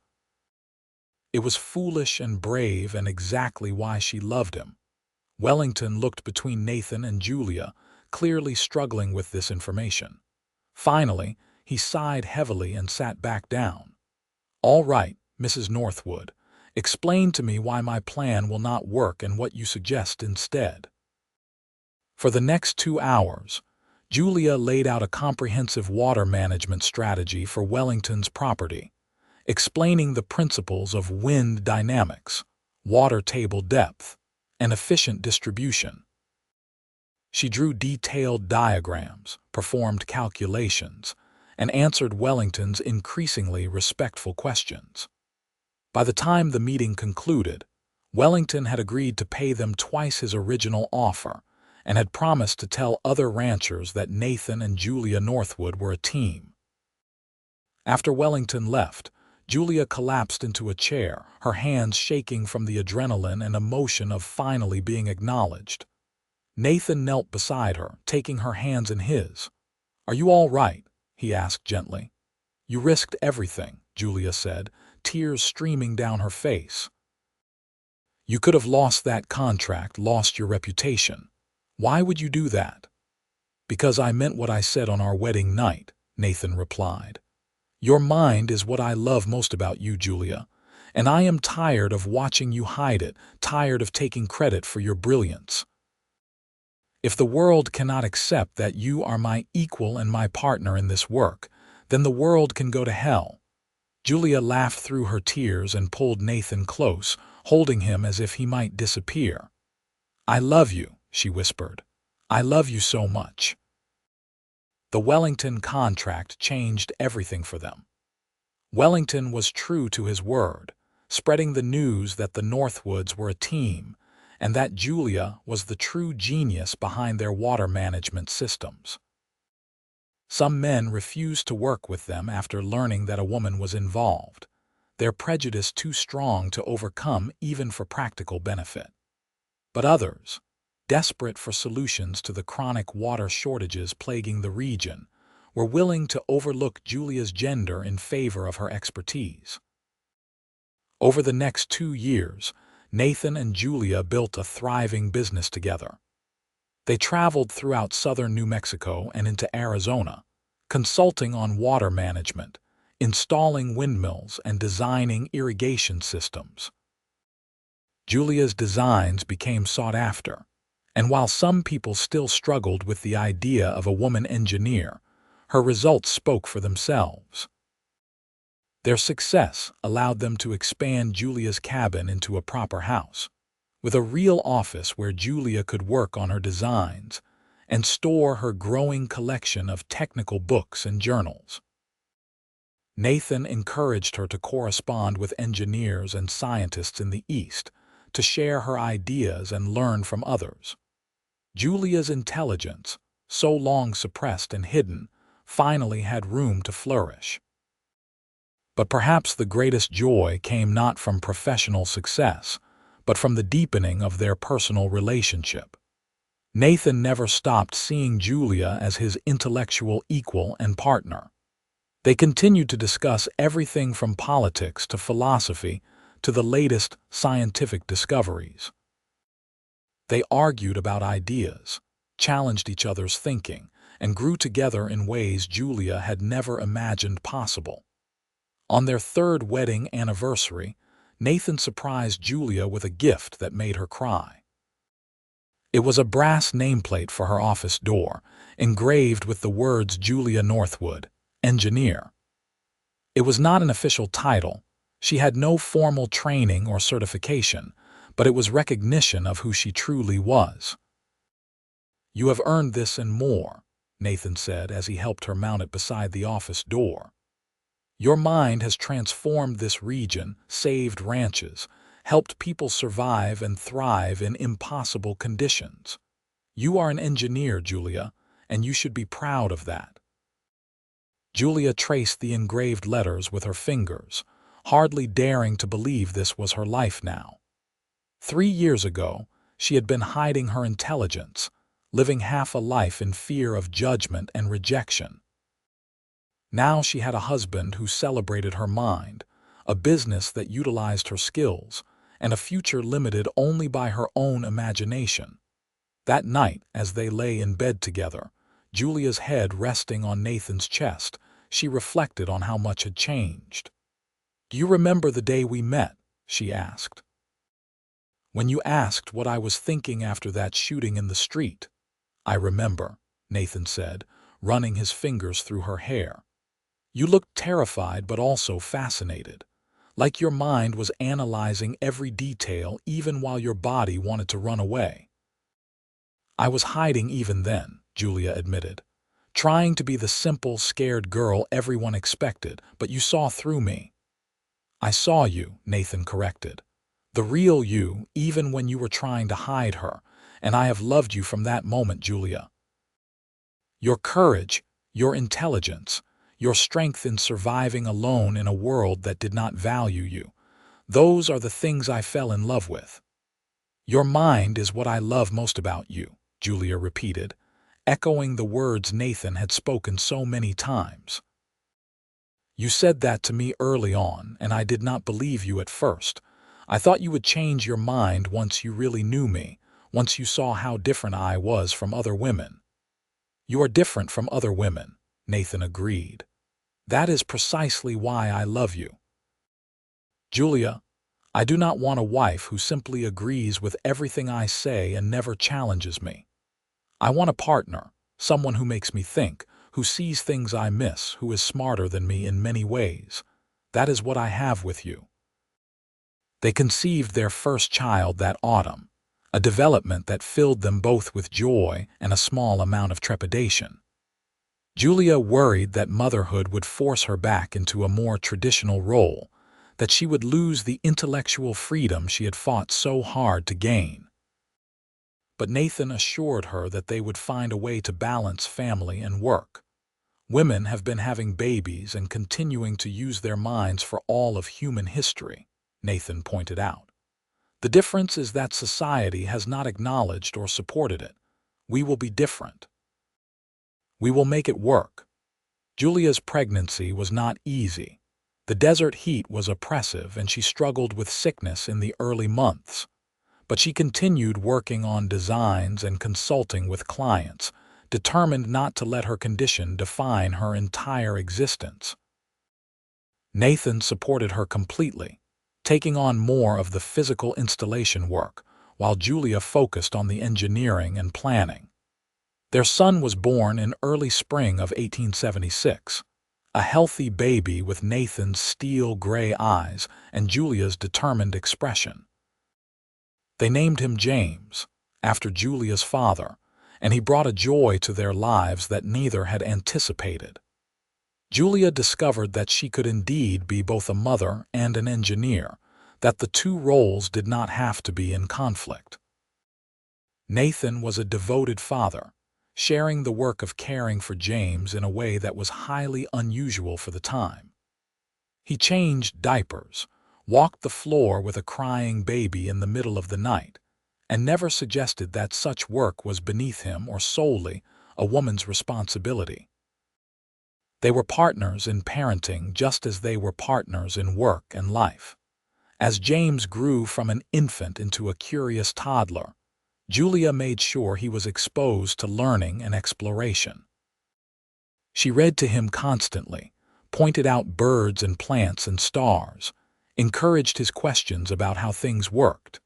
It was foolish and brave, and exactly why she loved him. Wellington looked between Nathan and Julia, clearly struggling with this information. Finally, he sighed heavily and sat back down. "All right, Mrs. Northwood, explain to me why my plan will not work and what you suggest instead." For the next 2 hours, Julia laid out a comprehensive water management strategy for Wellington's property, explaining the principles of wind dynamics, water table depth, and efficient distribution. She drew detailed diagrams, performed calculations, and answered Wellington's increasingly respectful questions. By the time the meeting concluded, Wellington had agreed to pay them twice his original offer and had promised to tell other ranchers that Nathan and Julia Northwood were a team. After Wellington left, Julia collapsed into a chair, her hands shaking from the adrenaline and emotion of finally being acknowledged. Nathan knelt beside her, taking her hands in his. "Are you all right?" he asked gently. "You risked everything," Julia said, tears streaming down her face. "You could have lost that contract, lost your reputation. Why would you do that?" "Because I meant what I said on our wedding night," Nathan replied. "Your mind is what I love most about you, Julia, and I am tired of watching you hide it, tired of taking credit for your brilliance. If the world cannot accept that you are my equal and my partner in this work, then the world can go to hell." Julia laughed through her tears and pulled Nathan close, holding him as if he might disappear. "I love you," she whispered. "I love you so much." The Wellington contract changed everything for them. Wellington was true to his word, spreading the news that the Northwoods were a team, and that Julia was the true genius behind their water management systems. Some men refused to work with them after learning that a woman was involved, their prejudice too strong to overcome even for practical benefit. But others, desperate for solutions to the chronic water shortages plaguing the region, were willing to overlook Julia's gender in favor of her expertise. Over the next 2 years, Nathan and Julia built a thriving business together. They traveled throughout southern New Mexico and into Arizona, consulting on water management, installing windmills, and designing irrigation systems. Julia's designs became sought after, and while some people still struggled with the idea of a woman engineer, her results spoke for themselves. Their success allowed them to expand Julia's cabin into a proper house, with a real office where Julia could work on her designs and store her growing collection of technical books and journals. Nathan encouraged her to correspond with engineers and scientists in the East, to share her ideas and learn from others. Julia's intelligence, so long suppressed and hidden, finally had room to flourish. But perhaps the greatest joy came not from professional success, but from the deepening of their personal relationship. Nathan never stopped seeing Julia as his intellectual equal and partner. They continued to discuss everything from politics to philosophy to the latest scientific discoveries. They argued about ideas, challenged each other's thinking, and grew together in ways Julia had never imagined possible. On their third wedding anniversary, Nathan surprised Julia with a gift that made her cry. It was a brass nameplate for her office door, engraved with the words Julia Northwood, engineer. It was not an official title. She had no formal training or certification, but it was recognition of who she truly was. "You have earned this and more," Nathan said as he helped her mount it beside the office door. "Your mind has transformed this region, saved ranches, helped people survive and thrive in impossible conditions. You are an engineer, Julia, and you should be proud of that." Julia traced the engraved letters with her fingers, hardly daring to believe this was her life now. 3 years ago, she had been hiding her intelligence, living half a life in fear of judgment and rejection. Now she had a husband who celebrated her mind, a business that utilized her skills, and a future limited only by her own imagination. That night, as they lay in bed together, Julia's head resting on Nathan's chest, she reflected on how much had changed. "Do you remember the day we met?" she asked. "When you asked what I was thinking after that shooting in the street?" "I remember," Nathan said, running his fingers through her hair. "You looked terrified but also fascinated, like your mind was analyzing every detail even while your body wanted to run away." "I was hiding even then," Julia admitted, "trying to be the simple, scared girl everyone expected, but you saw through me." "I saw you," Nathan corrected. "The real you, even when you were trying to hide her, and I have loved you from that moment, Julia. Your courage, your intelligence, your strength in surviving alone in a world that did not value you, those are the things I fell in love with." "Your mind is what I love most about you," Julia repeated, echoing the words Nathan had spoken so many times. "You said that to me early on, and I did not believe you at first. I thought you would change your mind once you really knew me, once you saw how different I was from other women." "You are different from other women," Nathan agreed. "That is precisely why I love you. Julia, I do not want a wife who simply agrees with everything I say and never challenges me. I want a partner, someone who makes me think, who sees things I miss, who is smarter than me in many ways. That is what I have with you." They conceived their first child that autumn, a development that filled them both with joy and a small amount of trepidation. Julia worried that motherhood would force her back into a more traditional role, that she would lose the intellectual freedom she had fought so hard to gain. But Nathan assured her that they would find a way to balance family and work. "Women have been having babies and continuing to use their minds for all of human history," Nathan pointed out. "The difference is that society has not acknowledged or supported it. We will be different. We will make it work." Julia's pregnancy was not easy. The desert heat was oppressive and she struggled with sickness in the early months. But she continued working on designs and consulting with clients, determined not to let her condition define her entire existence. Nathan supported her completely, taking on more of the physical installation work, while Julia focused on the engineering and planning. Their son was born in early spring of 1876, a healthy baby with Nathan's steel-gray eyes and Julia's determined expression. They named him James, after Julia's father, and he brought a joy to their lives that neither had anticipated. Julia discovered that she could indeed be both a mother and an engineer, that the two roles did not have to be in conflict. Nathan was a devoted father, sharing the work of caring for James in a way that was highly unusual for the time. He changed diapers, walked the floor with a crying baby in the middle of the night, and never suggested that such work was beneath him or solely a woman's responsibility. They were partners in parenting just as they were partners in work and life. As James grew from an infant into a curious toddler, Julia made sure he was exposed to learning and exploration. She read to him constantly, pointed out birds and plants and stars, encouraged his questions about how things worked.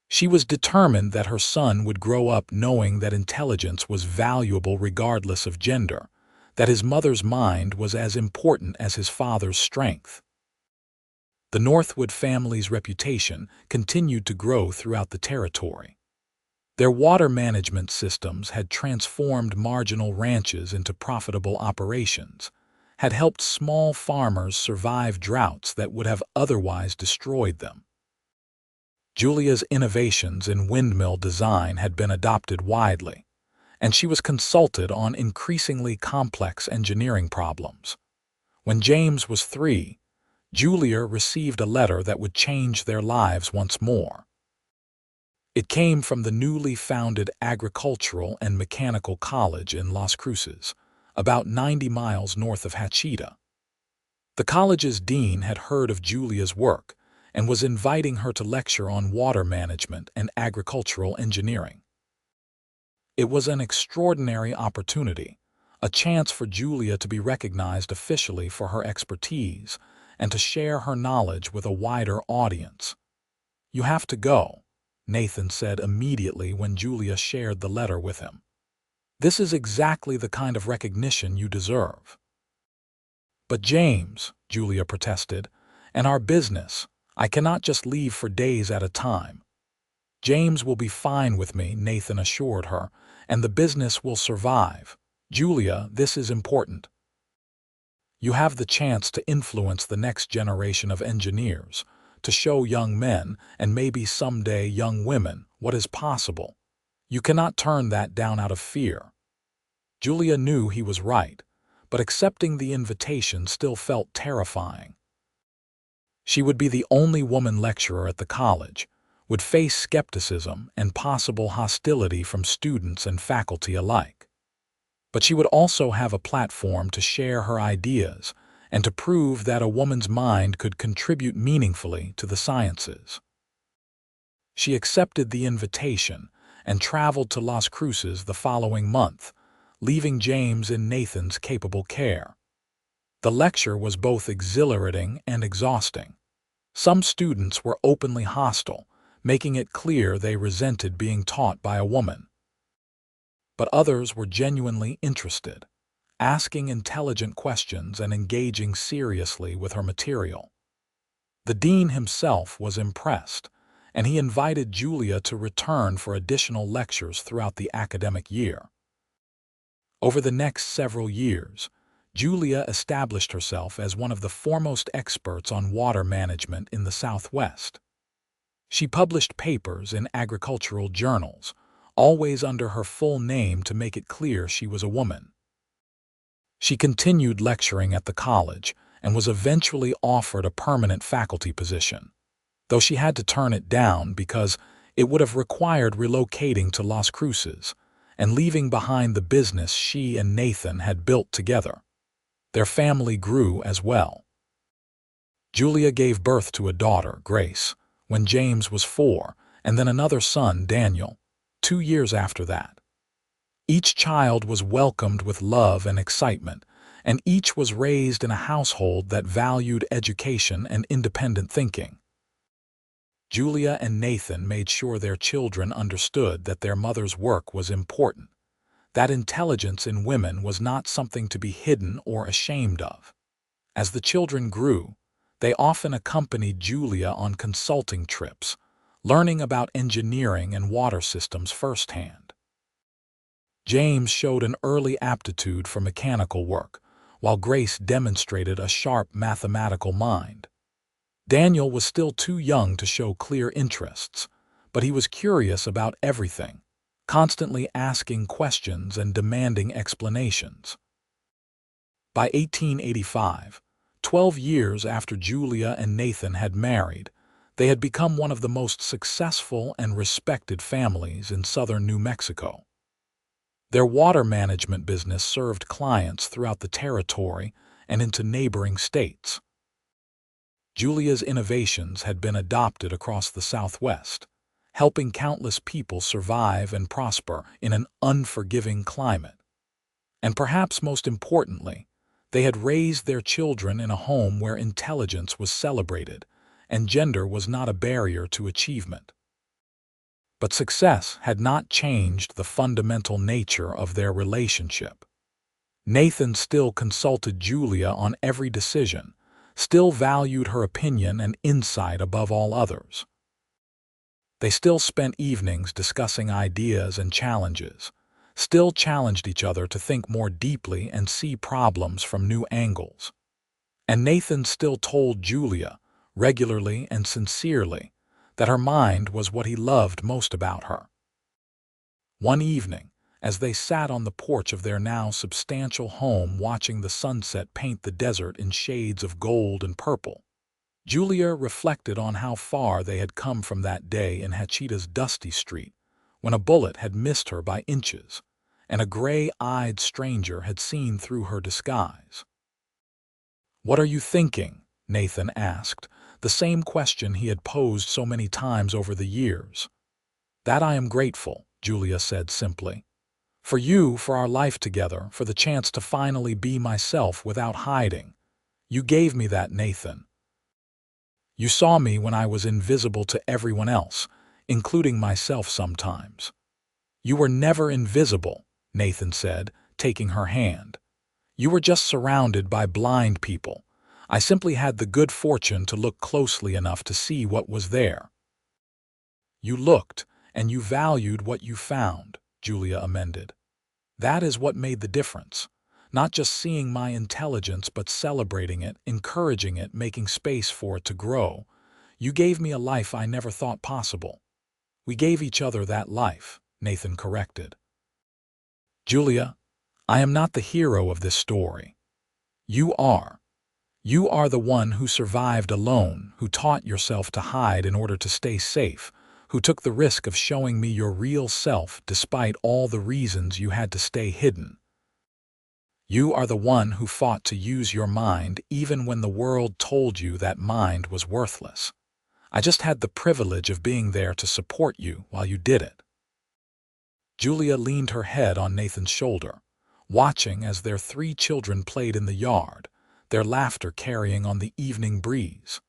She was determined that her son would grow up knowing that intelligence was valuable regardless of gender, that his mother's mind was as important as his father's strength. The Northwood family's reputation continued to grow throughout the territory. Their water management systems had transformed marginal ranches into profitable operations, had helped small farmers survive droughts that would have otherwise destroyed them. Julia's innovations in windmill design had been adopted widely, and she was consulted on increasingly complex engineering problems. When James was 3, Julia received a letter that would change their lives once more. It came from the newly founded Agricultural and Mechanical College in Las Cruces, about 90 miles north of Hachita. The college's dean had heard of Julia's work and was inviting her to lecture on water management and agricultural engineering. It was an extraordinary opportunity, a chance for Julia to be recognized officially for her expertise and to share her knowledge with a wider audience. "You have to go," Nathan said immediately when Julia shared the letter with him. "This is exactly the kind of recognition you deserve." "But James," Julia protested, "and our business, I cannot just leave for days at a time." "James will be fine with me," Nathan assured her, "and the business will survive. Julia, this is important. You have the chance to influence the next generation of engineers, to show young men, and maybe someday young women, what is possible. You cannot turn that down out of fear." Julia knew he was right, but accepting the invitation still felt terrifying. She would be the only woman lecturer at the college, would face skepticism and possible hostility from students and faculty alike. But she would also have a platform to share her ideas and to prove that a woman's mind could contribute meaningfully to the sciences. She accepted the invitation and traveled to Las Cruces the following month, leaving James in Nathan's capable care. The lecture was both exhilarating and exhausting. Some students were openly hostile, making it clear they resented being taught by a woman. But others were genuinely interested, asking intelligent questions and engaging seriously with her material. The dean himself was impressed, and he invited Julia to return for additional lectures throughout the academic year. Over the next several years, Julia established herself as one of the foremost experts on water management in the Southwest. She published papers in agricultural journals, always under her full name to make it clear she was a woman. She continued lecturing at the college and was eventually offered a permanent faculty position, though she had to turn it down because it would have required relocating to Las Cruces and leaving behind the business she and Nathan had built together. Their family grew as well. Julia gave birth to a daughter, Grace, when James was 4, and then another son, Daniel, 2 years after that. Each child was welcomed with love and excitement, and each was raised in a household that valued education and independent thinking. Julia and Nathan made sure their children understood that their mother's work was important, that intelligence in women was not something to be hidden or ashamed of. As the children grew, they often accompanied Julia on consulting trips, learning about engineering and water systems firsthand. James showed an early aptitude for mechanical work, while Grace demonstrated a sharp mathematical mind. Daniel was still too young to show clear interests, but he was curious about everything, constantly asking questions and demanding explanations. By 1885, 12 years after Julia and Nathan had married, they had become one of the most successful and respected families in southern New Mexico. Their water management business served clients throughout the territory and into neighboring states. Julia's innovations had been adopted across the Southwest, helping countless people survive and prosper in an unforgiving climate. And perhaps most importantly, they had raised their children in a home where intelligence was celebrated and gender was not a barrier to achievement. But success had not changed the fundamental nature of their relationship. Nathan still consulted Julia on every decision, still valued her opinion and insight above all others. They still spent evenings discussing ideas and challenges, still challenged each other to think more deeply and see problems from new angles. And Nathan still told Julia, regularly and sincerely, that her mind was what he loved most about her. One evening, as they sat on the porch of their now substantial home watching the sunset paint the desert in shades of gold and purple, Julia reflected on how far they had come from that day in Hachita's dusty street, when a bullet had missed her by inches, and a gray-eyed stranger had seen through her disguise. "What are you thinking?" Nathan asked, the same question he had posed so many times over the years. "That I am grateful," Julia said simply. "For you, for our life together, for the chance to finally be myself without hiding. You gave me that, Nathan. You saw me when I was invisible to everyone else, including myself sometimes." "You were never invisible," Nathan said, taking her hand. "You were just surrounded by blind people. I simply had the good fortune to look closely enough to see what was there." "You looked, and you valued what you found," Julia amended. "That is what made the difference. Not just seeing my intelligence, but celebrating it, encouraging it, making space for it to grow. You gave me a life I never thought possible." "We gave each other that life," Nathan corrected. "Julia, I am not the hero of this story. You are. You are the one who survived alone, who taught yourself to hide in order to stay safe, who took the risk of showing me your real self despite all the reasons you had to stay hidden. You are the one who fought to use your mind even when the world told you that mind was worthless. I just had the privilege of being there to support you while you did it." Julia leaned her head on Nathan's shoulder, watching as their 3 children played in the yard, their laughter carrying on the evening breeze.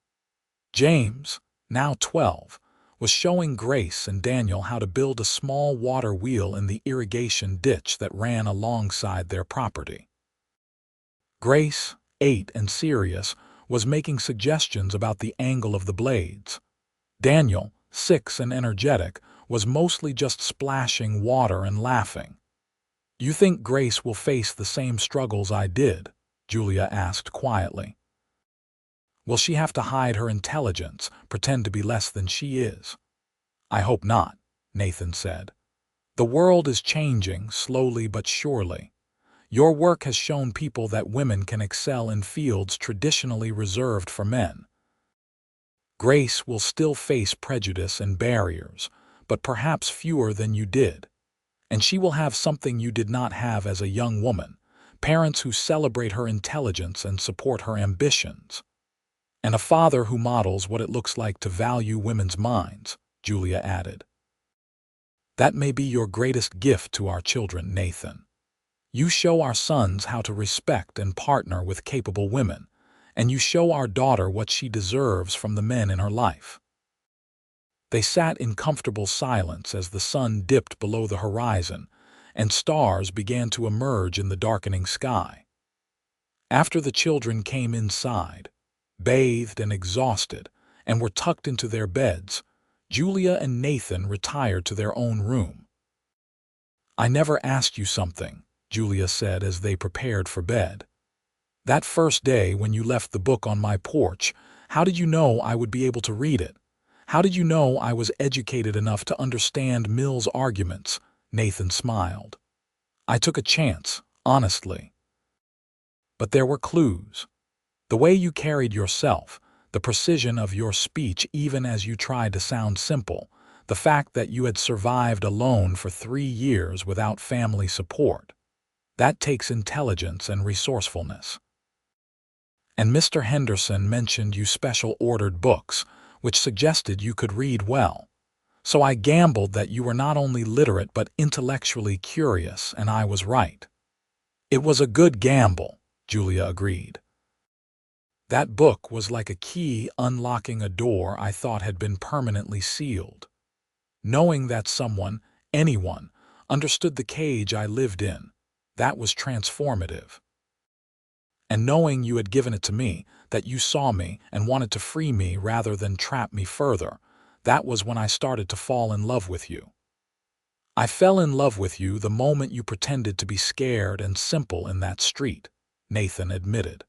James, now 12, was showing Grace and Daniel how to build a small water wheel in the irrigation ditch that ran alongside their property. Grace, 8 and serious, was making suggestions about the angle of the blades. Daniel, 6 and energetic, was mostly just splashing water and laughing. "You think Grace will face the same struggles I did?" Julia asked quietly. "Will she have to hide her intelligence, pretend to be less than she is?" "I hope not," Nathan said. "The world is changing, slowly but surely. Your work has shown people that women can excel in fields traditionally reserved for men. Grace will still face prejudice and barriers, but perhaps fewer than you did. And she will have something you did not have as a young woman, parents who celebrate her intelligence and support her ambitions. And a father who models what it looks like to value women's minds," Julia added. "That may be your greatest gift to our children, Nathan. You show our sons how to respect and partner with capable women, and you show our daughter what she deserves from the men in her life." They sat in comfortable silence as the sun dipped below the horizon and stars began to emerge in the darkening sky. After the children came inside, bathed and exhausted, and were tucked into their beds, Julia and Nathan retired to their own room. "I never asked you something," Julia said as they prepared for bed. "That first day when you left the book on my porch, how did you know I would be able to read it? How did you know I was educated enough to understand Mill's arguments?" Nathan smiled. "I took a chance, honestly. But there were clues. The way you carried yourself, the precision of your speech even as you tried to sound simple, the fact that you had survived alone for 3 years without family support. That takes intelligence and resourcefulness. And Mr. Henderson mentioned you special-ordered books, which suggested you could read well. So I gambled that you were not only literate but intellectually curious, and I was right. It was a good gamble, Julia agreed. That book was like a key unlocking a door I thought had been permanently sealed. Knowing that someone, anyone, understood the cage I lived in, that was transformative. And knowing you had given it to me, that you saw me and wanted to free me rather than trap me further, that was when I started to fall in love with you. I fell in love with you the moment you pretended to be scared and simple in that street, Nathan admitted.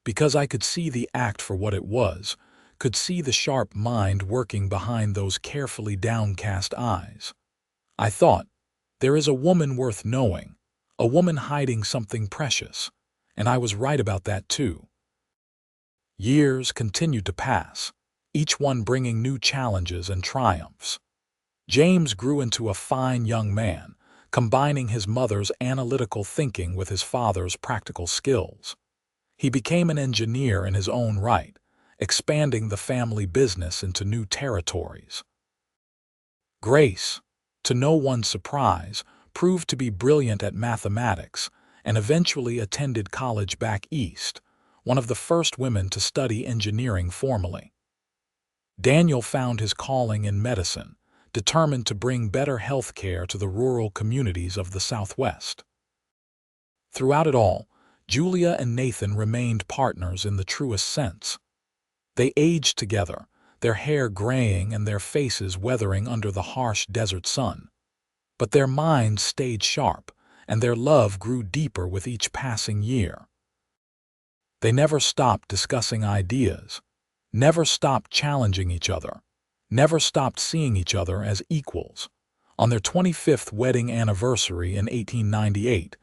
Because I could see the act for what it was, could see the sharp mind working behind those carefully downcast eyes. I thought, there is a woman worth knowing, a woman hiding something precious, and I was right about that too. Years continued to pass, each one bringing new challenges and triumphs. James grew into a fine young man, combining his mother's analytical thinking with his father's practical skills. He became an engineer in his own right, expanding the family business into new territories. Grace, to no one's surprise, proved to be brilliant at mathematics and eventually attended college back east, one of the first women to study engineering formally. Daniel found his calling in medicine, determined to bring better health care to the rural communities of the Southwest. Throughout it all, Julia and Nathan remained partners in the truest sense. They aged together, their hair graying and their faces weathering under the harsh desert sun. But their minds stayed sharp, and their love grew deeper with each passing year. They never stopped discussing ideas, never stopped challenging each other, never stopped seeing each other as equals. On their 25th wedding anniversary in 1898,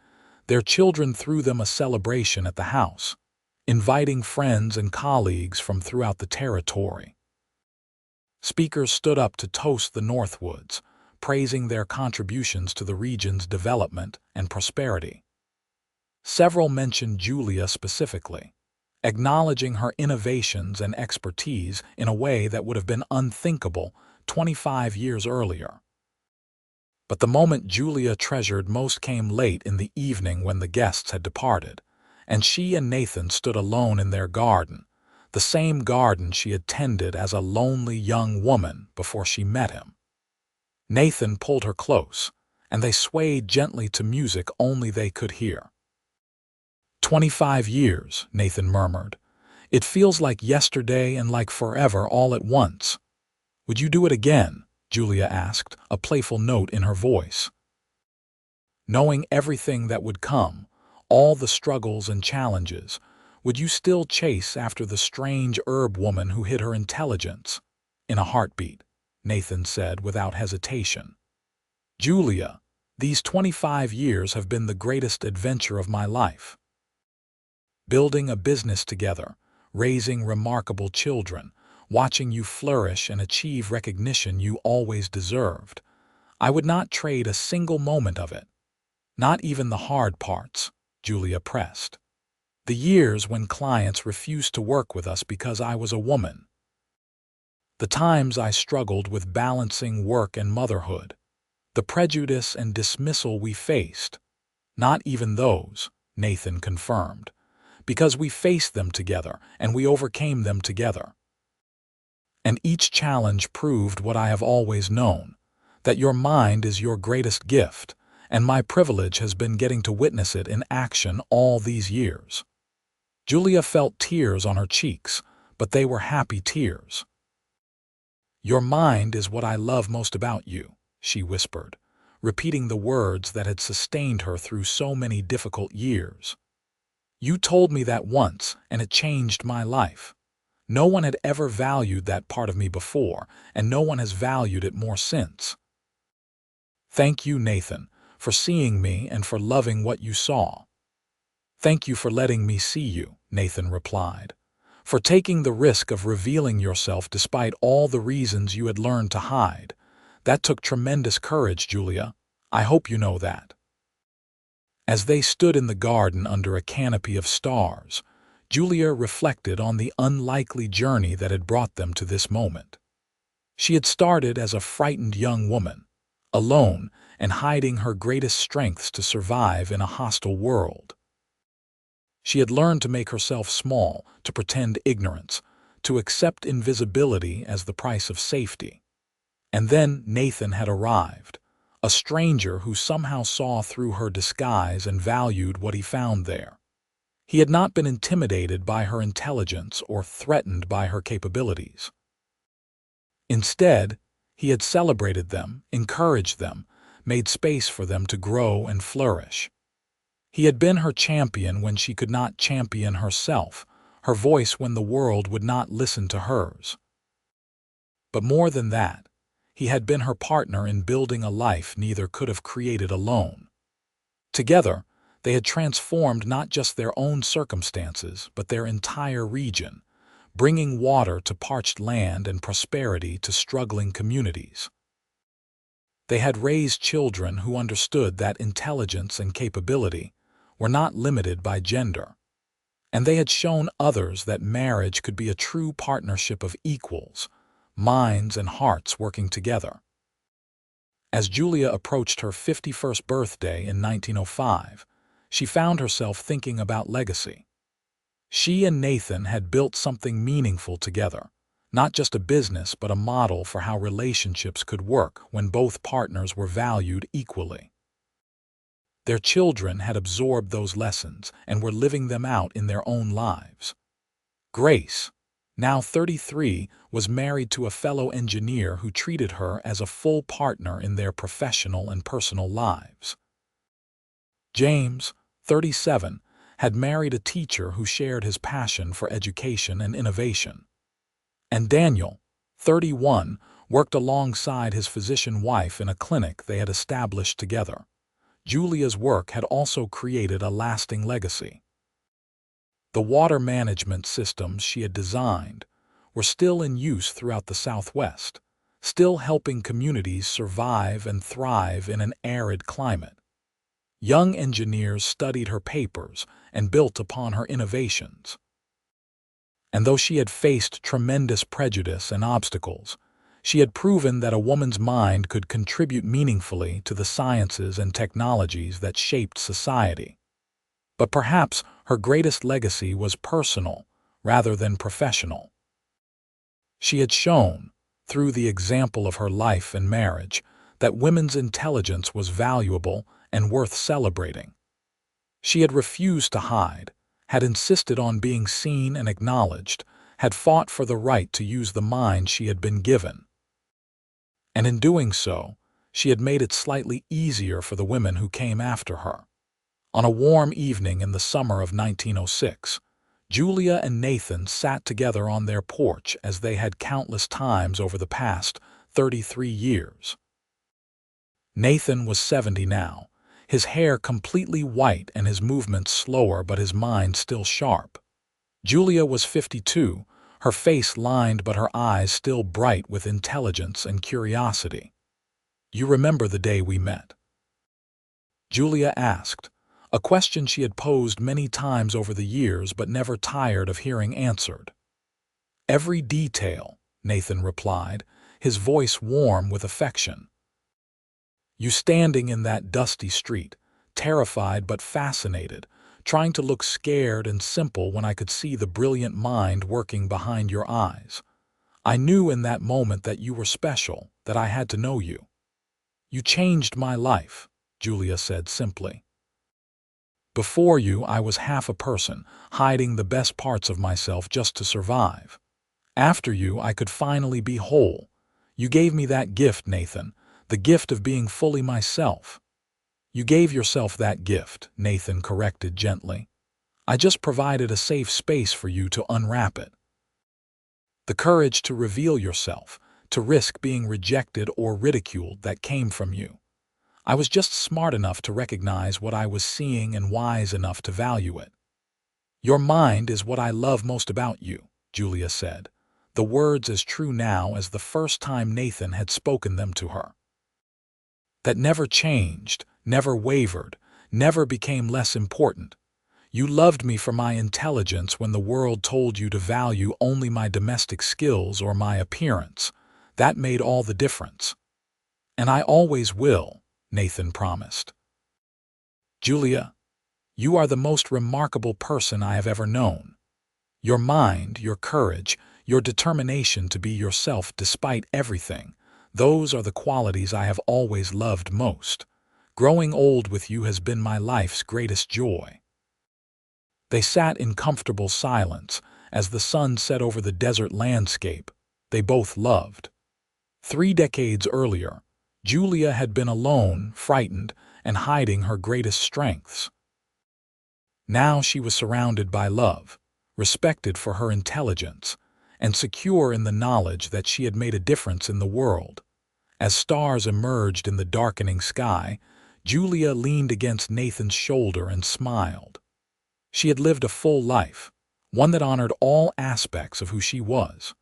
their children threw them a celebration at the house, inviting friends and colleagues from throughout the territory. Speakers stood up to toast the Northwoods, praising their contributions to the region's development and prosperity. Several mentioned Julia specifically, acknowledging her innovations and expertise in a way that would have been unthinkable 25 years earlier. But the moment Julia treasured most came late in the evening when the guests had departed, and she and Nathan stood alone in their garden, the same garden she had tended as a lonely young woman before she met him. Nathan pulled her close, and they swayed gently to music only they could hear. 25 years, Nathan murmured. It feels like yesterday and like forever all at once. Would you do it again? Julia asked, a playful note in her voice. Knowing everything that would come, all the struggles and challenges, would you still chase after the strange herb woman who hid her intelligence? In a heartbeat, Nathan said without hesitation. Julia, these 25 years have been the greatest adventure of my life. Building a business together, raising remarkable children, watching you flourish and achieve recognition you always deserved. I would not trade a single moment of it. Not even the hard parts, Julia pressed. The years when clients refused to work with us because I was a woman. The times I struggled with balancing work and motherhood. The prejudice and dismissal we faced. Not even those, Nathan confirmed. Because we faced them together and we overcame them together. And each challenge proved what I have always known, that your mind is your greatest gift, and my privilege has been getting to witness it in action all these years. Julia felt tears on her cheeks, but they were happy tears. Your mind is what I love most about you, she whispered, repeating the words that had sustained her through so many difficult years. You told me that once, and it changed my life. No one had ever valued that part of me before, and no one has valued it more since. Thank you, Nathan, for seeing me and for loving what you saw. Thank you for letting me see you, Nathan replied, for taking the risk of revealing yourself despite all the reasons you had learned to hide. That took tremendous courage, Julia. I hope you know that. As they stood in the garden under a canopy of stars, Julia reflected on the unlikely journey that had brought them to this moment. She had started as a frightened young woman, alone and hiding her greatest strengths to survive in a hostile world. She had learned to make herself small, to pretend ignorance, to accept invisibility as the price of safety. And then Nathan had arrived, a stranger who somehow saw through her disguise and valued what he found there. He had not been intimidated by her intelligence or threatened by her capabilities. Instead, he had celebrated them, encouraged them, made space for them to grow and flourish. He had been her champion when she could not champion herself, her voice when the world would not listen to hers. But more than that, he had been her partner in building a life neither could have created alone. Together, they had transformed not just their own circumstances, but their entire region, bringing water to parched land and prosperity to struggling communities. They had raised children who understood that intelligence and capability were not limited by gender, and they had shown others that marriage could be a true partnership of equals, minds and hearts working together. As Julia approached her 51st birthday in 1905, she found herself thinking about legacy. She and Nathan had built something meaningful together, not just a business but a model for how relationships could work when both partners were valued equally. Their children had absorbed those lessons and were living them out in their own lives. Grace, now 33, was married to a fellow engineer who treated her as a full partner in their professional and personal lives. James, 37, had married a teacher who shared his passion for education and innovation. And Daniel, 31, worked alongside his physician wife in a clinic they had established together. Julia's work had also created a lasting legacy. The water management systems she had designed were still in use throughout the Southwest, still helping communities survive and thrive in an arid climate. Young engineers studied her papers and built upon her innovations. And though she had faced tremendous prejudice and obstacles, she had proven that a woman's mind could contribute meaningfully to the sciences and technologies that shaped society. But perhaps her greatest legacy was personal rather than professional. She had shown, through the example of her life and marriage, that women's intelligence was valuable and worth celebrating. She had refused to hide, had insisted on being seen and acknowledged, had fought for the right to use the mind she had been given. And in doing so, she had made it slightly easier for the women who came after her. On a warm evening in the summer of 1906, Julia and Nathan sat together on their porch as they had countless times over the past 33 years. Nathan was 70 now, his hair completely white and his movements slower but his mind still sharp. Julia was 52, her face lined but her eyes still bright with intelligence and curiosity. "You remember the day we met?" Julia asked, a question she had posed many times over the years but never tired of hearing answered. "Every detail," Nathan replied, his voice warm with affection. "You standing in that dusty street, terrified but fascinated, trying to look scared and simple when I could see the brilliant mind working behind your eyes. I knew in that moment that you were special, that I had to know you. You changed my life," Julia said simply. "Before you, I was half a person, hiding the best parts of myself just to survive. After you, I could finally be whole. You gave me that gift, Nathan, the gift of being fully myself." "You gave yourself that gift," Nathan corrected gently. "I just provided a safe space for you to unwrap it. The courage to reveal yourself, to risk being rejected or ridiculed, that came from you. I was just smart enough to recognize what I was seeing and wise enough to value it." "Your mind is what I love most about you," Julia said, the words as true now as the first time Nathan had spoken them to her. "That never changed, never wavered, never became less important. You loved me for my intelligence when the world told you to value only my domestic skills or my appearance. That made all the difference. "And I always will," Nathan promised. "Julia, you are the most remarkable person I have ever known. Your mind, your courage, your determination to be yourself despite everything, those are the qualities I have always loved most. Growing old with you has been my life's greatest joy." They sat in comfortable silence as the sun set over the desert landscape they both loved. 3 decades earlier, Julia had been alone, frightened, and hiding her greatest strengths. Now she was surrounded by love, respected for her intelligence, and secure in the knowledge that she had made a difference in the world. As stars emerged in the darkening sky, Julia leaned against Nathan's shoulder and smiled. She had lived a full life, one that honored all aspects of who she was.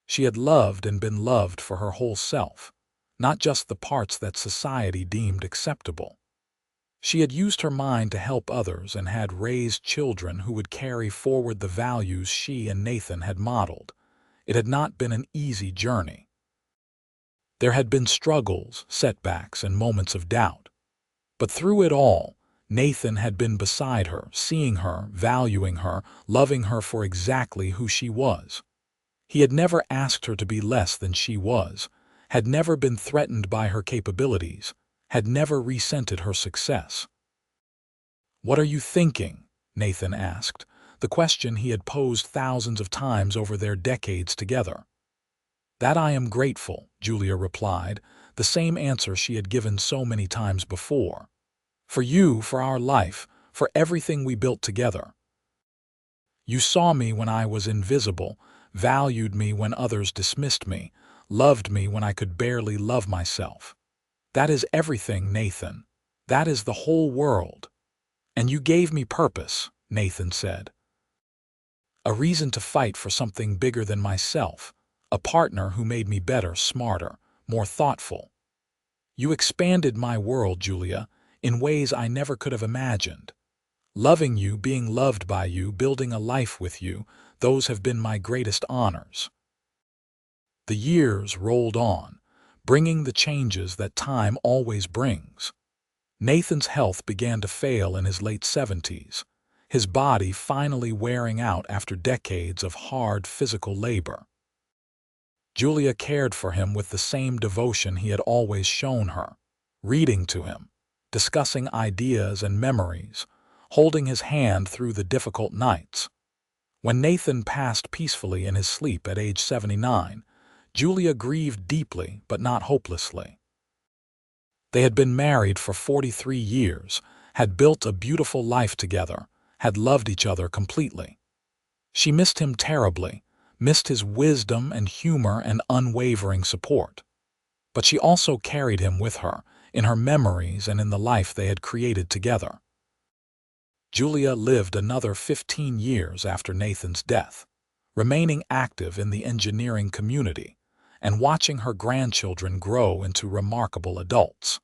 She had loved and been loved for her whole self, not just the parts that society deemed acceptable. She had used her mind to help others and had raised children who would carry forward the values she and Nathan had modeled. It had not been an easy journey. There had been struggles, setbacks, and moments of doubt. But through it all, Nathan had been beside her, seeing her, valuing her, loving her for exactly who she was. He had never asked her to be less than she was, had never been threatened by her capabilities, had never resented her success. "What are you thinking?" Nathan asked, the question he had posed thousands of times over their decades together. "That I am grateful," Julia replied, the same answer she had given so many times before. "For you, for our life, for everything we built together. You saw me when I was invisible, valued me when others dismissed me, loved me when I could barely love myself. That is everything, Nathan. That is the whole world. And you gave me purpose," Nathan said. "A reason to fight for something bigger than myself, a partner who made me better, smarter, more thoughtful. You expanded my world, Julia, in ways I never could have imagined. Loving you, being loved by you, building a life with you, those have been my greatest honors." The years rolled on, bringing the changes that time always brings. Nathan's health began to fail in his late 70s, his body finally wearing out after decades of hard physical labor. Julia cared for him with the same devotion he had always shown her, reading to him, discussing ideas and memories, holding his hand through the difficult nights. When Nathan passed peacefully in his sleep at age 79, Julia grieved deeply but not hopelessly. They had been married for 43 years, had built a beautiful life together, had loved each other completely. She missed him terribly, missed his wisdom and humor and unwavering support. But she also carried him with her, in her memories and in the life they had created together. Julia lived another 15 years after Nathan's death, remaining active in the engineering community and watching her grandchildren grow into remarkable adults.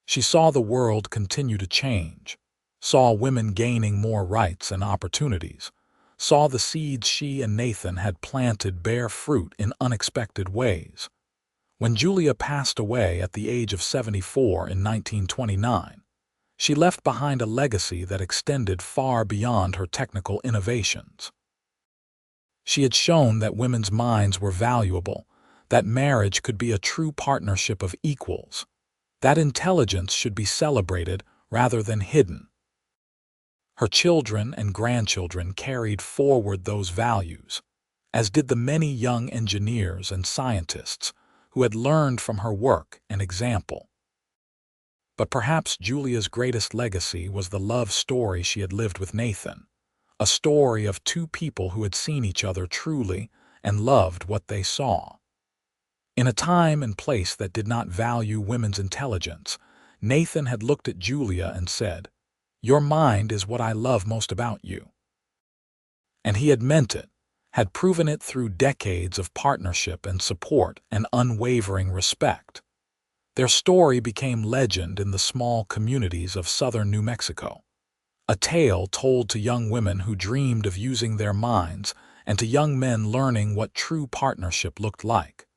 She saw the world continue to change, saw women gaining more rights and opportunities, saw the seeds she and Nathan had planted bear fruit in unexpected ways. When Julia passed away at the age of 74 in 1929, she left behind a legacy that extended far beyond her technical innovations. She had shown that women's minds were valuable, that marriage could be a true partnership of equals, that intelligence should be celebrated rather than hidden. Her children and grandchildren carried forward those values, as did the many young engineers and scientists who had learned from her work and example. But perhaps Julia's greatest legacy was the love story she had lived with Nathan, a story of two people who had seen each other truly and loved what they saw. In a time and place that did not value women's intelligence, Nathan had looked at Julia and said, "Your mind is what I love most about you." And he had meant it, had proven it through decades of partnership and support and unwavering respect. Their story became legend in the small communities of southern New Mexico, a tale told to young women who dreamed of using their minds and to young men learning what true partnership looked like.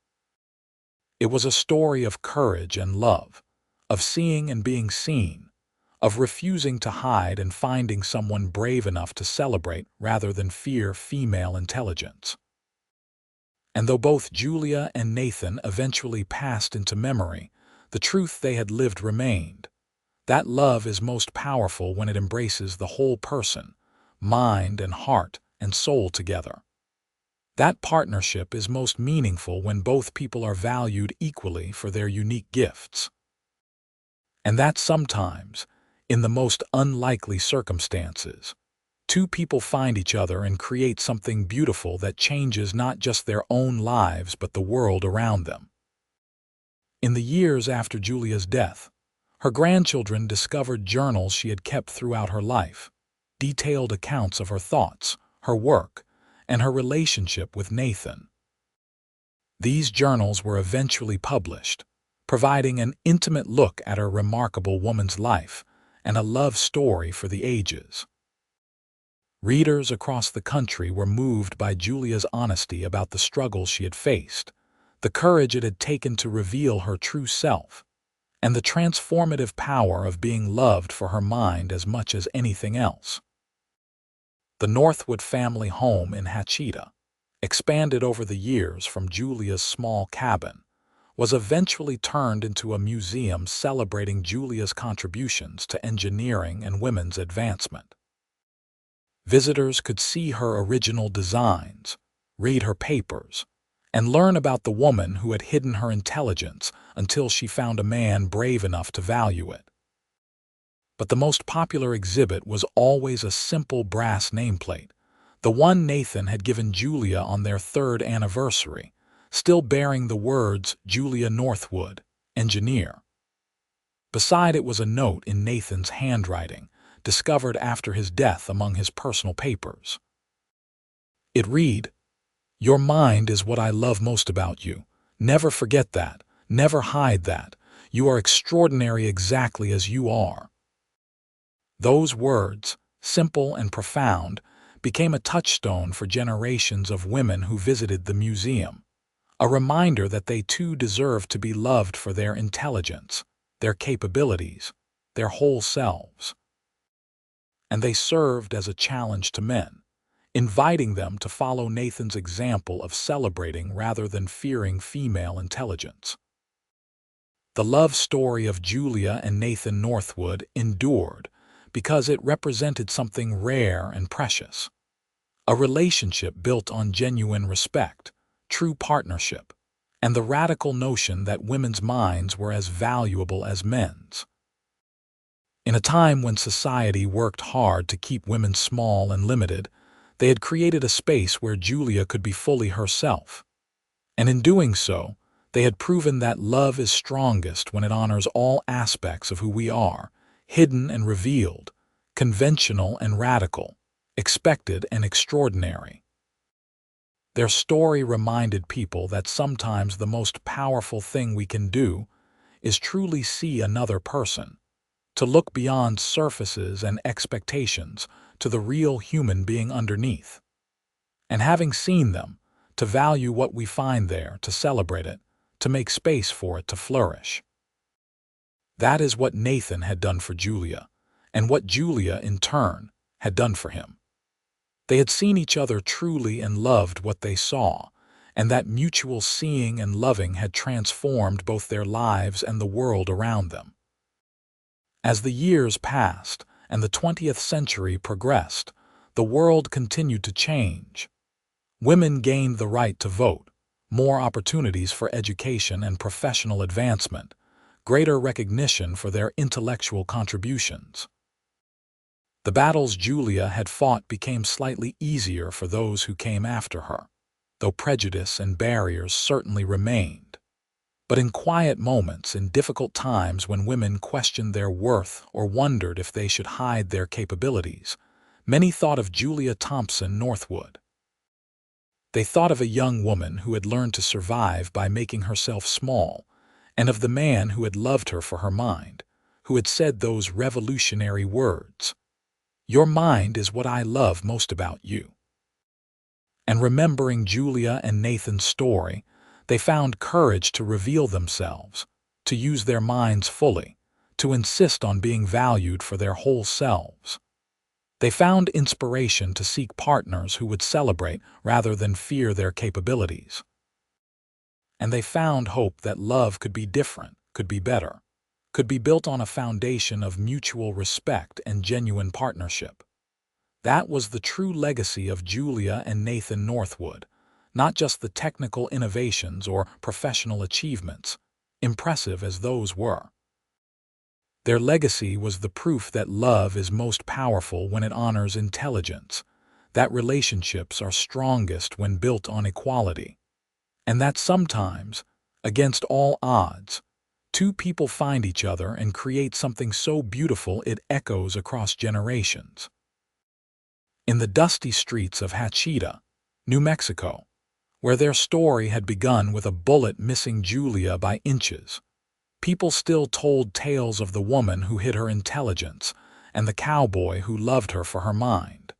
It was a story of courage and love, of seeing and being seen, of refusing to hide and finding someone brave enough to celebrate rather than fear female intelligence. And though both Julia and Nathan eventually passed into memory, the truth they had lived remained. That love is most powerful when it embraces the whole person, mind and heart and soul together. That partnership is most meaningful when both people are valued equally for their unique gifts. And that sometimes, in the most unlikely circumstances, two people find each other and create something beautiful that changes not just their own lives but the world around them. In the years after Julia's death, her grandchildren discovered journals she had kept throughout her life, detailed accounts of her thoughts, her work, and her relationship with Nathan. These journals were eventually published, providing an intimate look at her remarkable woman's life and a love story for the ages. Readers across the country were moved by Julia's honesty about the struggles she had faced, the courage it had taken to reveal her true self, and the transformative power of being loved for her mind as much as anything else. The Northwood family home in Hatcheta, expanded over the years from Julia's small cabin, was eventually turned into a museum celebrating Julia's contributions to engineering and women's advancement. Visitors could see her original designs, read her papers, and learn about the woman who had hidden her intelligence until she found a man brave enough to value it. But the most popular exhibit was always a simple brass nameplate, the one Nathan had given Julia on their 3rd anniversary, still bearing the words Julia Northwood, engineer. Beside it was a note in Nathan's handwriting, discovered after his death among his personal papers. It read, "Your mind is what I love most about you. Never forget that. Never hide that. You are extraordinary exactly as you are." Those words, simple and profound, became a touchstone for generations of women who visited the museum, a reminder that they too deserve to be loved for their intelligence, their capabilities, their whole selves. And they served as a challenge to men, inviting them to follow Nathan's example of celebrating rather than fearing female intelligence. The love story of Julia and Nathan Northwood endured because it represented something rare and precious, a relationship built on genuine respect, true partnership, and the radical notion that women's minds were as valuable as men's. In a time when society worked hard to keep women small and limited, they had created a space where Julia could be fully herself. And in doing so, they had proven that love is strongest when it honors all aspects of who we are, hidden and revealed, conventional and radical, expected and extraordinary. Their story reminded people that sometimes the most powerful thing we can do is truly see another person, to look beyond surfaces and expectations to the real human being underneath. And having seen them, to value what we find there, to celebrate it, to make space for it to flourish. That is what Nathan had done for Julia, and what Julia, in turn, had done for him. They had seen each other truly and loved what they saw, and that mutual seeing and loving had transformed both their lives and the world around them. As the years passed and the 20th century progressed, the world continued to change. Women gained the right to vote, more opportunities for education and professional advancement, greater recognition for their intellectual contributions. The battles Julia had fought became slightly easier for those who came after her, though prejudice and barriers certainly remained. But in quiet moments, in difficult times when women questioned their worth or wondered if they should hide their capabilities, many thought of Julia Thompson Northwood. They thought of a young woman who had learned to survive by making herself small, and of the man who had loved her for her mind, who had said those revolutionary words, "Your mind is what I love most about you." And remembering Julia and Nathan's story, They found courage to reveal themselves, to use their minds fully, to insist on being valued for their whole selves. They found inspiration to seek partners who would celebrate rather than fear their capabilities. And they found hope that love could be different, could be better, could be built on a foundation of mutual respect and genuine partnership. That was the true legacy of Julia and Nathan Northwood, not just the technical innovations or professional achievements, impressive as those were. Their legacy was the proof that love is most powerful when it honors intelligence, that relationships are strongest when built on equality, and that sometimes, against all odds, two people find each other and create something so beautiful it echoes across generations. In the dusty streets of Hachita, New Mexico, where their story had begun with a bullet missing Julia by inches, people still told tales of the woman who hid her intelligence and the cowboy who loved her for her mind.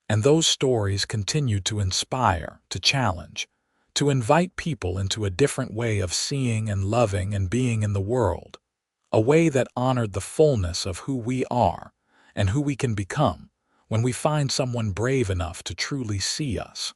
And those stories continued to inspire, to challenge, to invite people into a different way of seeing and loving and being in the world, a way that honored the fullness of who we are and who we can become when we find someone brave enough to truly see us.